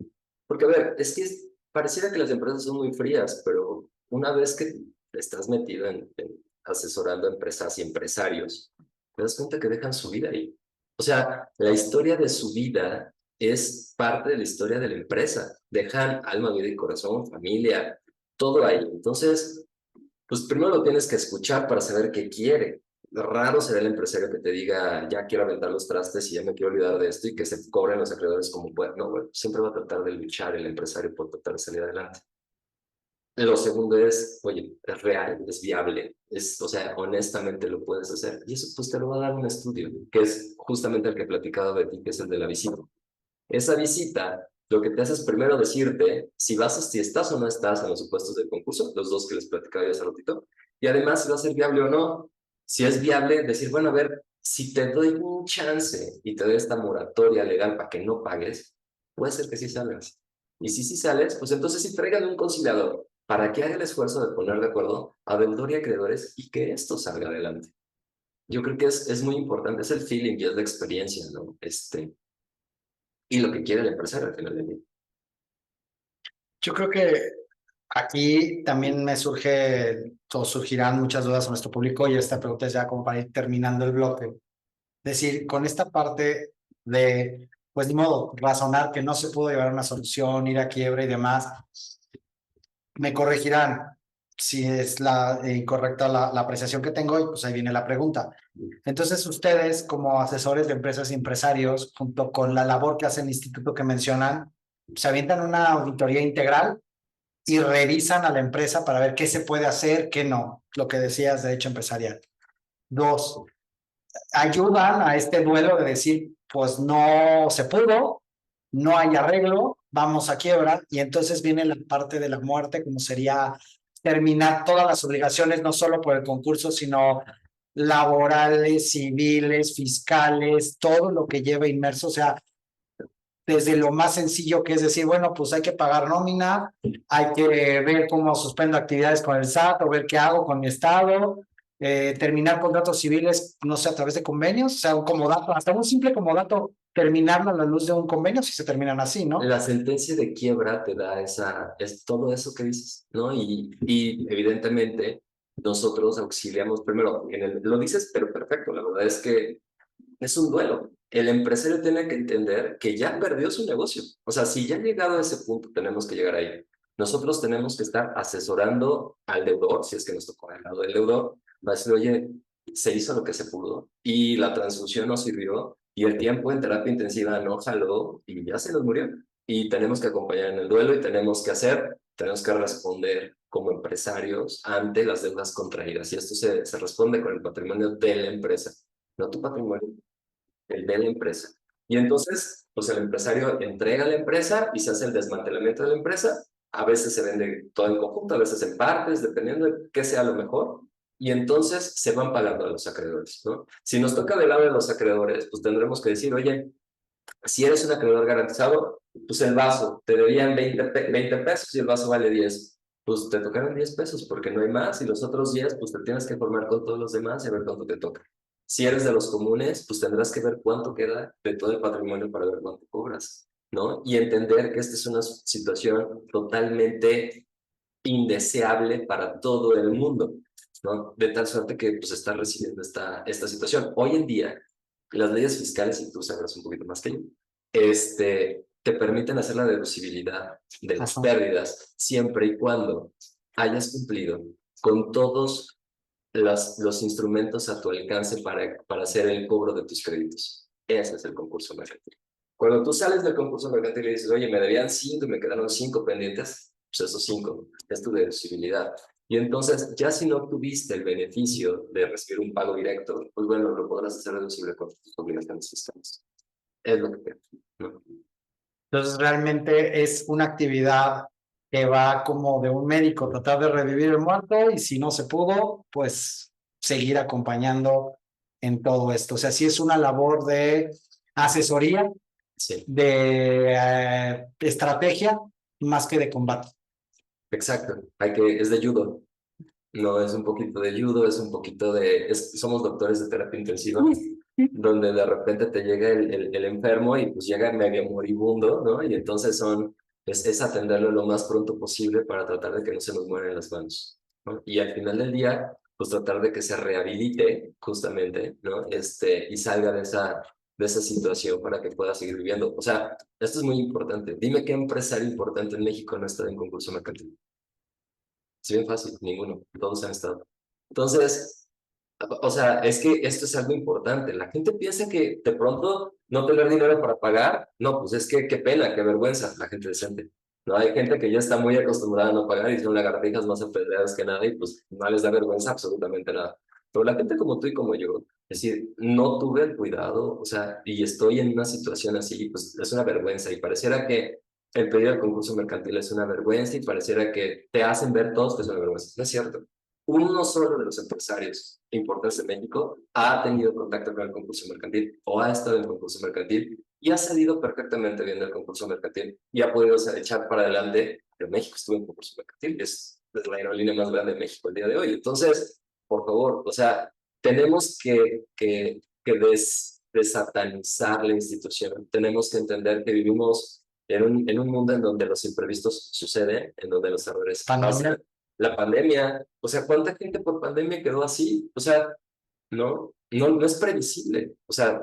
Porque, a ver, es que pareciera que las empresas son muy frías, pero una vez que estás metido en asesorando a empresas y empresarios, te das cuenta que dejan su vida ahí. O sea, la historia de su vida es parte de la historia de la empresa. Dejan alma, vida y corazón, familia, todo ahí. Entonces, pues primero lo tienes que escuchar para saber qué quiere. Raro será el empresario que te diga, ya quiero aventar los trastes y ya me quiero olvidar de esto y que se cobren los acreedores como puedan. No, bueno, siempre va a tratar de luchar el empresario por tratar de salir adelante. Lo segundo es, oye, es real, es viable, o sea, honestamente lo puedes hacer. Y eso pues te lo va a dar un estudio, que es justamente el que he platicado de ti, que es el de la visita. Esa visita, lo que te hace es primero decirte si estás o no estás en los supuestos del concurso, los dos que les platicaba yo hace ratito, y además si va a ser viable o no. Si es viable, decir, bueno, a ver, si te doy un chance y te doy esta moratoria legal para que no pagues, puede ser que sí salgas. Y si sí sales, pues entonces sí traigan un conciliador para que haga el esfuerzo de poner de acuerdo a deudor y acreedores y que esto salga adelante. Yo creo que es muy importante, es el feeling y es la experiencia, ¿no? Y lo que quiere el empresario al final del día. Yo creo que aquí también surgirán muchas dudas a nuestro público y esta pregunta es ya como para ir terminando el bloque. Es decir, con esta parte de, pues ni modo, razonar que no se pudo llevar a una solución, ir a quiebra y demás, me corregirán si es incorrecta la apreciación que tengo y pues ahí viene la pregunta. Entonces ustedes como asesores de empresas y empresarios, junto con la labor que hace el instituto que mencionan, se avientan una auditoría integral y revisan a la empresa para ver qué se puede hacer, qué no, lo que decías de derecho empresarial. Dos, ayudan a este duelo de decir, pues no se pudo, no hay arreglo, vamos a quiebra, y entonces viene la parte de la muerte, como sería terminar todas las obligaciones, no solo por el concurso, sino laborales, civiles, fiscales, todo lo que lleva inmerso, o sea, desde lo más sencillo que es decir, bueno, pues hay que pagar nómina, hay que ver cómo suspendo actividades con el SAT o ver qué hago con mi estado, terminar contratos civiles, no sé, a través de convenios, o sea, un comodato, hasta un simple comodato, terminarlo a la luz de un convenio si se terminan así, ¿no? La sentencia de quiebra te da es todo eso que dices, ¿no? Y evidentemente nosotros auxiliamos primero, lo dices, pero perfecto, la verdad es que es un duelo. El empresario tiene que entender que ya perdió su negocio. O sea, si ya ha llegado a ese punto, tenemos que llegar ahí. Nosotros tenemos que estar asesorando al deudor, si es que nos tocó al lado del deudor, va a decir, oye, se hizo lo que se pudo y la transfusión no sirvió y el tiempo en terapia intensiva no jaló y ya se nos murió. Y tenemos que acompañar en el duelo y tenemos que responder como empresarios ante las deudas contraídas. Y esto se responde con el patrimonio de la empresa, no tu patrimonio, el de la empresa. Y entonces, Pues el empresario entrega la empresa y se hace el desmantelamiento de la empresa. A veces se vende todo en conjunto, a veces en partes, dependiendo de qué sea lo mejor. Y entonces se van pagando a los acreedores, ¿no? Si nos toca del lado de los acreedores, pues tendremos que decir, oye, si eres un acreedor garantizado, pues el vaso, te debían 20 pesos y el vaso vale 10. Pues te tocaron 10 pesos porque no hay más y los otros 10, pues te tienes que formar con todos los demás y a ver cuánto te toca. Si eres de los comunes, pues tendrás que ver cuánto queda de todo el patrimonio para ver cuánto cobras, ¿no? Y entender que esta es una situación totalmente indeseable para todo el mundo, ¿no? De tal suerte que pues está recibiendo esta situación. Hoy en día, las leyes fiscales, y tú sabrás un poquito más que yo, te permiten hacer la deducibilidad de las pérdidas siempre y cuando hayas cumplido con todos los instrumentos a tu alcance para hacer el cobro de tus créditos. Ese es el concurso mercantil. Cuando tú sales del concurso mercantil y dices, oye, me debían 5 y me quedaron 5 pendientes, pues esos 5 es tu deducibilidad. Y entonces, ya si no tuviste el beneficio de recibir un pago directo, pues bueno, lo podrás hacer deducible con tus obligaciones fiscales. Es lo que creo, ¿no? Entonces realmente es una actividad que va como de un médico, tratar de revivir el muerto y si no se pudo, pues seguir acompañando en todo esto. O sea, sí es una labor de asesoría, Sí, de estrategia, más que de combate. exacto. Es de judo. No, es un poquito de judo, es un poquito somos doctores de terapia intensiva, donde de repente te llega el enfermo y pues llega medio moribundo, ¿no? Y entonces es atenderlo lo más pronto posible para tratar de que no se nos mueran las manos, ¿no? Y al final del día, pues tratar de que se rehabilite justamente, ¿no? Y salga de esa situación para que pueda seguir viviendo. O sea, esto es muy importante. Dime qué empresario importante en México no está en concurso mercantil. Es bien fácil, ninguno, todos han estado. Entonces, o sea, es que esto es algo importante. La gente piensa que de pronto no tener dinero para pagar, no, pues es que qué pena, qué vergüenza, la gente decente. No, hay gente que ya está muy acostumbrada a no pagar y son lagartijas más apedreadas que nada y pues no les da vergüenza absolutamente nada. Pero la gente como tú y como yo, es decir, no tuve el cuidado, o sea, y estoy en una situación así, pues es una vergüenza y pareciera que el pedir el concurso mercantil es una vergüenza y pareciera que te hacen ver todos que es una vergüenza. No es cierto. Uno solo de los empresarios importantes en México ha tenido contacto con el concurso mercantil o ha estado en el concurso mercantil y ha salido perfectamente bien del concurso mercantil y ha podido echar para adelante que México estuvo en el concurso mercantil, que es la aerolínea más grande de México el día de hoy. Entonces, por favor, o sea, tenemos que desatanizar la institución. Tenemos que entender que vivimos en un mundo en donde los imprevistos suceden, en donde los errores pasan. La pandemia, o sea, ¿cuánta gente por pandemia quedó así? O sea, no es previsible. O sea,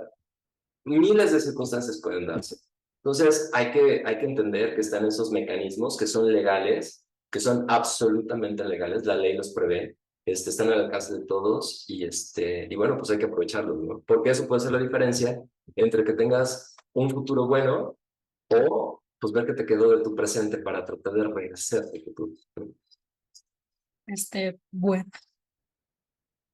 miles de circunstancias pueden darse. Entonces, hay que entender que están esos mecanismos que son legales, que son absolutamente legales, la ley los prevé, están al alcance de todos y bueno, pues hay que aprovecharlos, ¿no? Porque eso puede ser la diferencia entre que tengas un futuro bueno o pues ver que te quedó de tu presente para tratar de regresar al futuro. Bueno,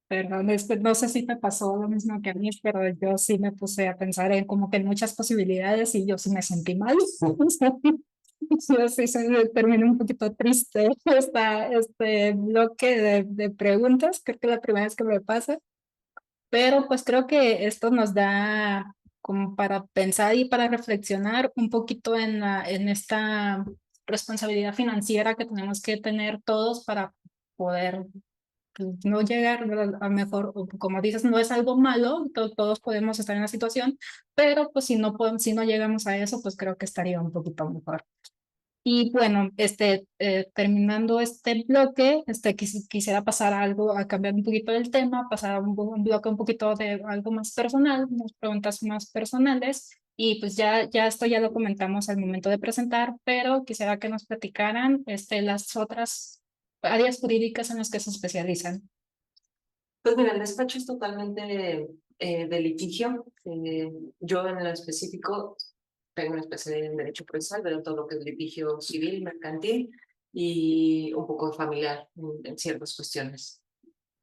perdón, no sé si te pasó lo mismo que a mí, pero yo sí me puse a pensar en como que en muchas posibilidades y yo sí me sentí mal. Yo sí terminé un poquito triste este bloque de preguntas, creo que es la primera vez que me pasa, pero pues creo que esto nos da como para pensar y para reflexionar un poquito en esta responsabilidad financiera que tenemos que tener todos para poder no llegar, ¿verdad? A mejor, como dices, no es algo malo, todos podemos estar en la situación, pero pues si no llegamos a eso, pues creo que estaría un poquito mejor. Y bueno, terminando este bloque, quisiera pasar a algo, a cambiar un poquito del tema, pasar a un bloque un poquito de algo más personal, unas preguntas más personales. Y pues ya esto ya lo comentamos al momento de presentar, pero quisiera que nos platicaran las otras áreas jurídicas en las que se especializan. Pues mira, el despacho es totalmente de litigio. Yo en lo específico tengo una especialidad en Derecho Procesal, pero todo lo que es litigio civil, mercantil y un poco familiar en ciertas cuestiones.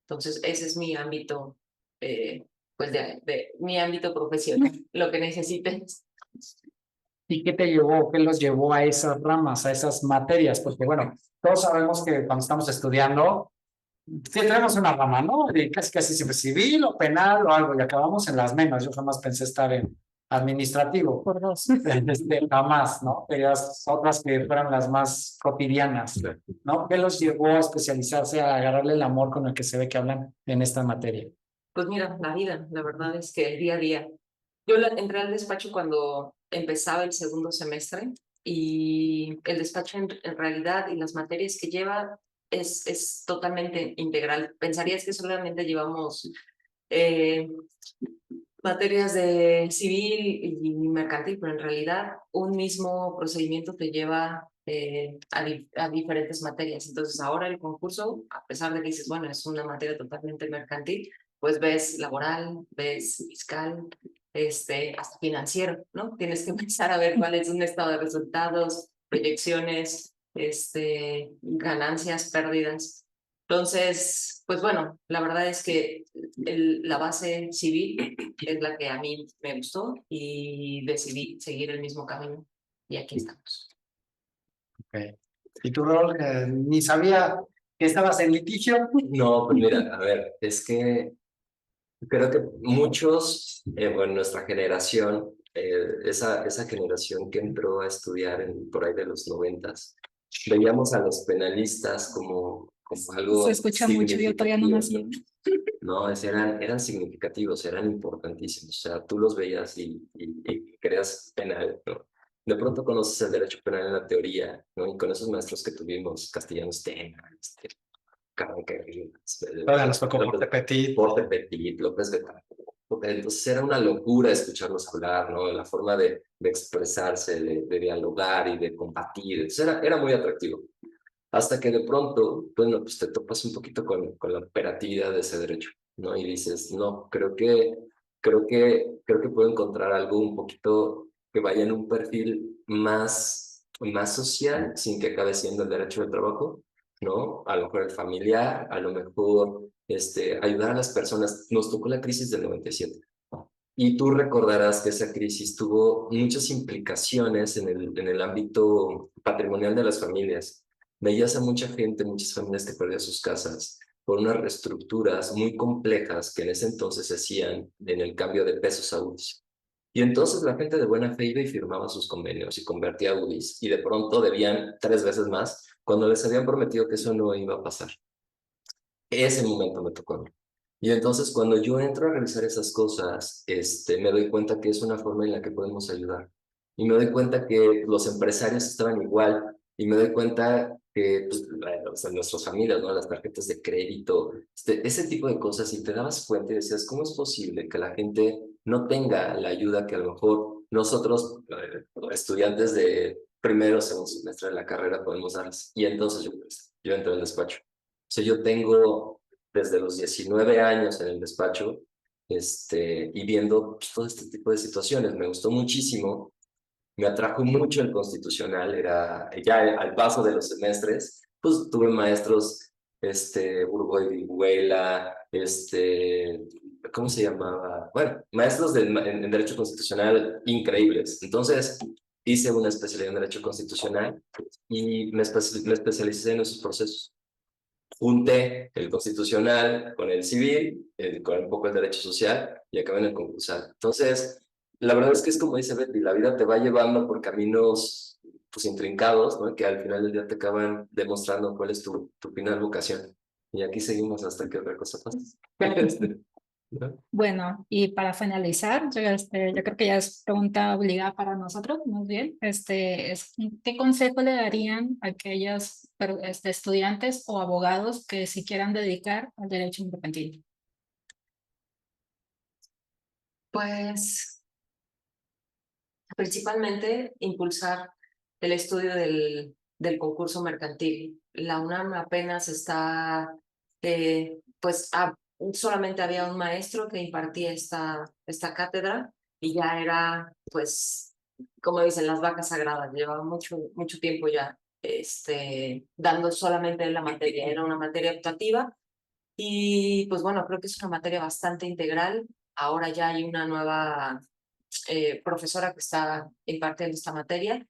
Entonces, ese es mi ámbito, pues de mi ámbito profesional, lo que necesiten. ¿Y qué te llevó, qué los llevó a esas ramas, a esas materias? Porque bueno, todos sabemos que cuando estamos estudiando, sí tenemos una rama, ¿no? De casi siempre civil o penal o algo, y acabamos en las menos. Yo jamás pensé estar en administrativo. Por dos. Jamás, ¿no? Querías otras que fueran las más cotidianas, ¿no? ¿Qué los llevó a especializarse, a agarrarle el amor con el que se ve que hablan en esta materia? Pues mira, la vida, la verdad es que el día a día. Entré al despacho cuando empezaba el segundo semestre y el despacho en realidad y las materias que lleva es totalmente integral. Pensarías que solamente llevamos eh, materias de civil y mercantil, pero en realidad un mismo procedimiento te lleva a diferentes materias. Entonces ahora el concurso, a pesar de que dices, bueno, es una materia totalmente mercantil, pues ves laboral, ves fiscal, hasta financiero, ¿no? Tienes que empezar a ver cuál es un estado de resultados, proyecciones, ganancias, pérdidas. Entonces, pues bueno, la verdad es que la base civil es la que a mí me gustó y decidí seguir el mismo camino y aquí estamos. Okay. ¿Y tu rol? Ni sabía que estabas en litigio. No, pues mira, a ver, es que creo que muchos, bueno, nuestra generación, esa generación que entró a estudiar por ahí de los 90s, veíamos a los penalistas como algo Se escucha mucho, yo todavía no significativo, nací. ¿no? Eran significativos, eran importantísimos, o sea, tú los veías y creías penal, ¿no? De pronto conoces el derecho penal en la teoría, ¿no? Y con esos maestros que tuvimos, Castellanos Tena, Carmen Carriles, Todavía nos tocó Porte Petit. Porte Petit, López Betancourt. Entonces era una locura escucharlos hablar, ¿no? La forma de expresarse, de dialogar y de combatir. Entonces era muy atractivo. Hasta que de pronto, bueno, pues te topas un poquito con la operatividad de ese derecho, ¿no? Y dices, no, creo que puedo encontrar algo un poquito que vaya en un perfil más social, sin que acabe siendo el derecho del trabajo, ¿no? A lo mejor el familiar, a lo mejor ayudar a las personas. Nos tocó la crisis del 97. Y tú recordarás que esa crisis tuvo muchas implicaciones en el ámbito patrimonial de las familias. Veías a mucha gente, muchas familias que perdían sus casas por unas reestructuras muy complejas que en ese entonces se hacían en el cambio de pesos a UDIs. Y entonces la gente de buena fe iba y firmaba sus convenios y convertía a UDIs y de pronto debían 3 veces más cuando les habían prometido que eso no iba a pasar. Ese momento me tocó a mí. Y entonces cuando yo entro a revisar esas cosas, me doy cuenta que es una forma en la que podemos ayudar. Y me doy cuenta que los empresarios estaban igual. Y me doy cuenta que pues, o sea, nuestras familias, ¿no? Las tarjetas de crédito, ese tipo de cosas. Y te dabas cuenta y decías, ¿cómo es posible que la gente no tenga la ayuda que a lo mejor nosotros, estudiantes de primero o segundo semestre de la carrera, podemos darles? Y entonces yo entré al despacho. O sea, yo tengo desde los 19 años en el despacho y viendo pues, todo este tipo de situaciones. Me gustó muchísimo, me atrajo mucho el constitucional, ya al paso de los semestres, pues tuve maestros, Urgoy Vilhuela, ¿cómo se llamaba? Bueno, maestros en Derecho Constitucional increíbles. Entonces, hice una especialidad en Derecho Constitucional y me especialicé en esos procesos. Junté el constitucional con el civil, con un poco el derecho social y acabé en el concursal. Entonces, la verdad es que es como dice Betty, la vida te va llevando por caminos pues intrincados, ¿no? Que al final del día te acaban demostrando cuál es tu final vocación. Y aquí seguimos hasta que otra cosa pase. ¿No? Bueno, y para finalizar, yo creo que ya es pregunta obligada para nosotros, más bien, ¿qué consejo le darían a aquellos estudiantes o abogados que se quieran dedicar al derecho mercantil? Pues principalmente impulsar el estudio del concurso mercantil. La UNAM apenas está, pues solamente había un maestro que impartía esta cátedra y ya era, pues, como dicen, las vacas sagradas. Llevaba mucho tiempo ya dando solamente la materia. Era una materia optativa y pues bueno, creo que es una materia bastante integral. Ahora ya hay una nueva profesora que está impartiendo esta materia,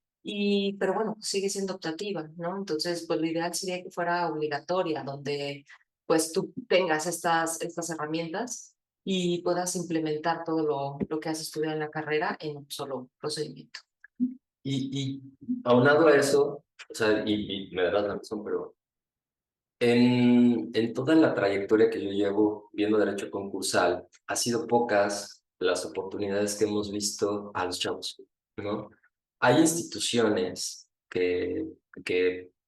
pero bueno, sigue siendo optativa, ¿no? Entonces, pues lo ideal sería que fuera obligatoria, donde pues tú tengas estas herramientas y puedas implementar todo lo que has estudiado en la carrera en un solo procedimiento. Y aunado a eso, o sea, y me darás la razón, pero en toda la trayectoria que yo llevo viendo derecho concursal, ha sido pocas las oportunidades que hemos visto a los chavos, ¿no? Hay instituciones que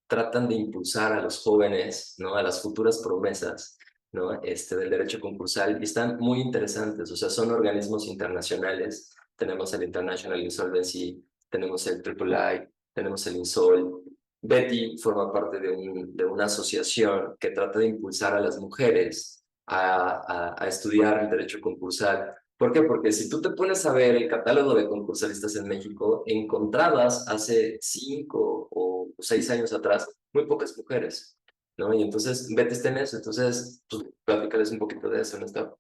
tratan de impulsar a los jóvenes, ¿no? A las futuras promesas, ¿no? Del derecho concursal y están muy interesantes, o sea, son organismos internacionales. Tenemos el International Insolvency, tenemos el III, tenemos el INSOL. Betty forma parte de una asociación que trata de impulsar a las mujeres a estudiar el derecho concursal. ¿Por qué? Porque si tú te pones a ver el catálogo de concursalistas en México, encontrabas hace 5 o 6 años atrás muy pocas mujeres, ¿no? Y entonces Betty está en eso, entonces pues, platícales un poquito de eso, ¿no está?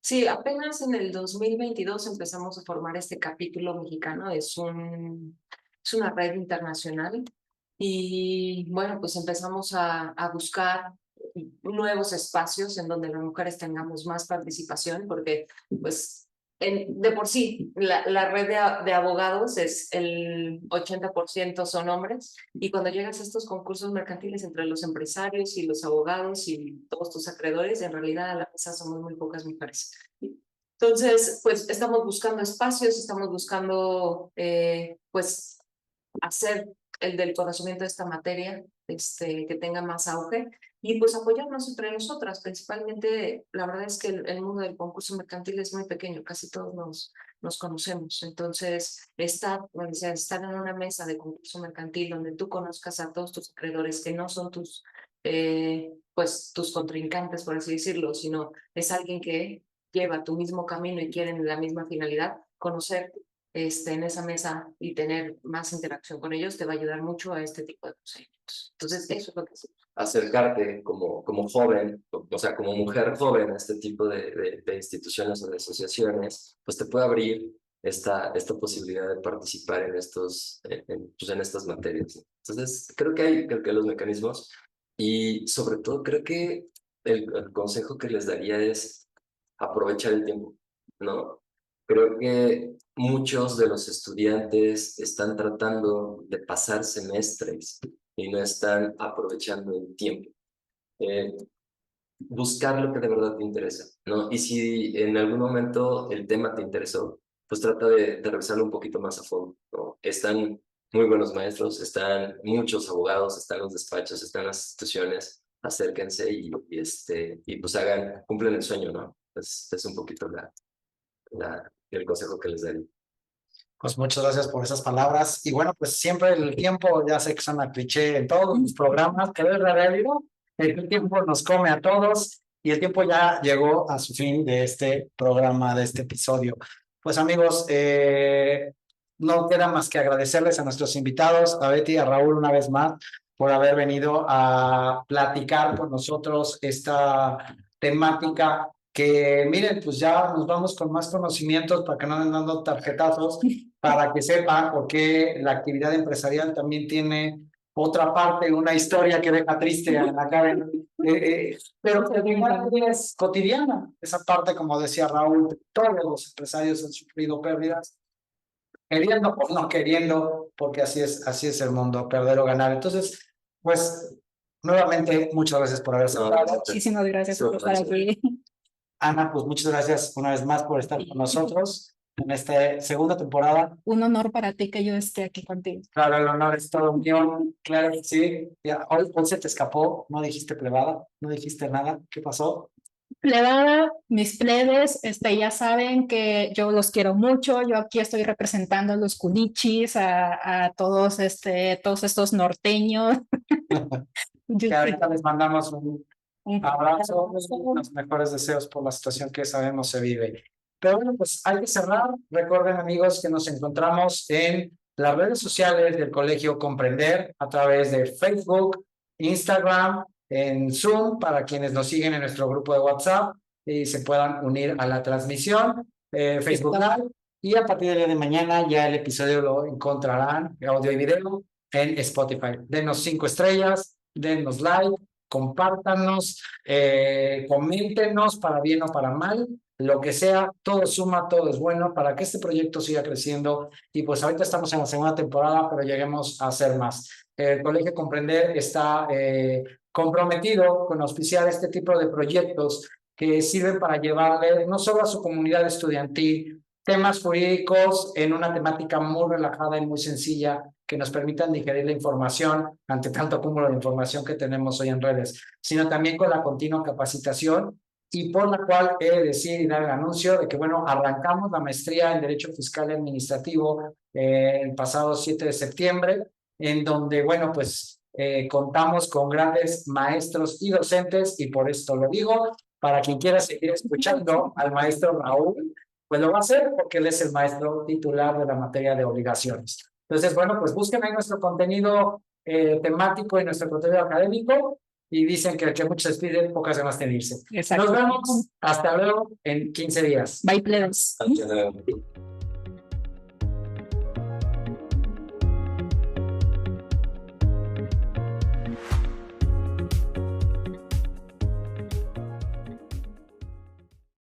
Sí, apenas en el 2022 empezamos a formar este capítulo mexicano, es una red internacional y bueno, pues empezamos a buscar nuevos espacios en donde las mujeres tengamos más participación, porque pues de por sí la red de abogados es el 80% son hombres y cuando llegas a estos concursos mercantiles entre los empresarios y los abogados y todos tus acreedores, en realidad a la mesa somos muy pocas mujeres. Entonces, pues estamos buscando espacios, estamos buscando pues hacer el del conocimiento de esta materia que tenga más auge y pues apoyarnos entre nosotras. Principalmente, la verdad es que el mundo del concurso mercantil es muy pequeño, casi todos nos conocemos. Entonces, estar en una mesa de concurso mercantil donde tú conozcas a todos tus acreedores que no son pues tus contrincantes, por así decirlo, sino es alguien que lleva tu mismo camino y quieren la misma finalidad, conocer en esa mesa y tener más interacción con ellos te va a ayudar mucho a este tipo de procedimientos. Entonces, eso es lo que hacemos. Acercarte como joven, o sea, como mujer joven a este tipo de instituciones o de asociaciones, pues te puede abrir esta posibilidad de participar en pues en estas materias. Entonces, creo que los mecanismos y sobre todo creo que el consejo que les daría es aprovechar el tiempo, ¿no? Creo que muchos de los estudiantes están tratando de pasar semestres y no están aprovechando el tiempo. Buscar lo que de verdad te interesa, ¿no? Y si en algún momento el tema te interesó, pues trata de revisarlo un poquito más a fondo, ¿no? Están muy buenos maestros, están muchos abogados, están los despachos, están las instituciones, acérquense y pues cumplen el sueño, ¿no? Es un poquito el consejo que les daría. Pues muchas gracias por esas palabras. Y bueno, pues siempre el tiempo, ya sé que suena cliché en todos los programas, pero es la realidad. El tiempo nos come a todos y el tiempo ya llegó a su fin de este programa, de este episodio. Pues amigos, no queda más que agradecerles a nuestros invitados, a Betty y a Raúl una vez más, por haber venido a platicar con nosotros esta temática que miren, pues ya nos vamos con más conocimientos para que no anden dando tarjetazos, para que sepan por qué la actividad empresarial también tiene otra parte, una historia que deja triste a la cara, pero que al final es cotidiana. Esa parte, como decía Raúl, todos los empresarios han sufrido pérdidas, queriendo o no queriendo, porque así es el mundo, perder o ganar. Entonces, pues, nuevamente, muchas gracias por haber estado. Muchísimas gracias por estar aquí. Ana, pues muchas gracias una vez más por estar con nosotros en esta segunda temporada. Un honor para ti que yo esté aquí contigo. Claro, el honor es todo mío. Claro que sí. Ya, hoy se te escapó, no dijiste plebada, no dijiste nada. ¿Qué pasó? Plebada, mis plebes, ya saben que yo los quiero mucho. Yo aquí estoy representando a los culichis, a todos, todos estos norteños. Que ahorita les mandamos un abrazo, los mejores deseos por la situación que sabemos se vive. Pero bueno, pues hay que cerrar. Recuerden, amigos, que nos encontramos en las redes sociales del Colegio Comprender a través de Facebook, Instagram, en Zoom, para quienes nos siguen en nuestro grupo de WhatsApp y se puedan unir a la transmisión, Facebook Live Y a partir del día de mañana ya el episodio lo encontrarán, audio y video, en Spotify. Denos 5 estrellas, denos like, compártanos, coméntenos para bien o para mal, lo que sea, todo suma, todo es bueno para que este proyecto siga creciendo. Y pues ahorita estamos en la segunda temporada, pero lleguemos a hacer más. El Colegio Comprender está comprometido con auspiciar este tipo de proyectos que sirven para llevarle no solo a su comunidad estudiantil temas jurídicos en una temática muy relajada y muy sencilla que nos permitan digerir la información ante tanto cúmulo de información que tenemos hoy en redes, sino también con la continua capacitación y por la cual he de decir y dar el anuncio de que, bueno, arrancamos la maestría en Derecho Fiscal y Administrativo el pasado 7 de septiembre, en donde, bueno, pues contamos con grandes maestros y docentes, y por esto lo digo, para quien quiera seguir escuchando al maestro Raúl, pues lo va a hacer porque él es el maestro titular de la materia de obligaciones. Entonces, bueno, pues busquen ahí nuestro contenido temático y nuestro contenido académico, y dicen que el que muchos despiden, pocas ganas de irse. Exacto. Nos vemos, hasta luego en 15 días. Bye, plebes. Hasta luego.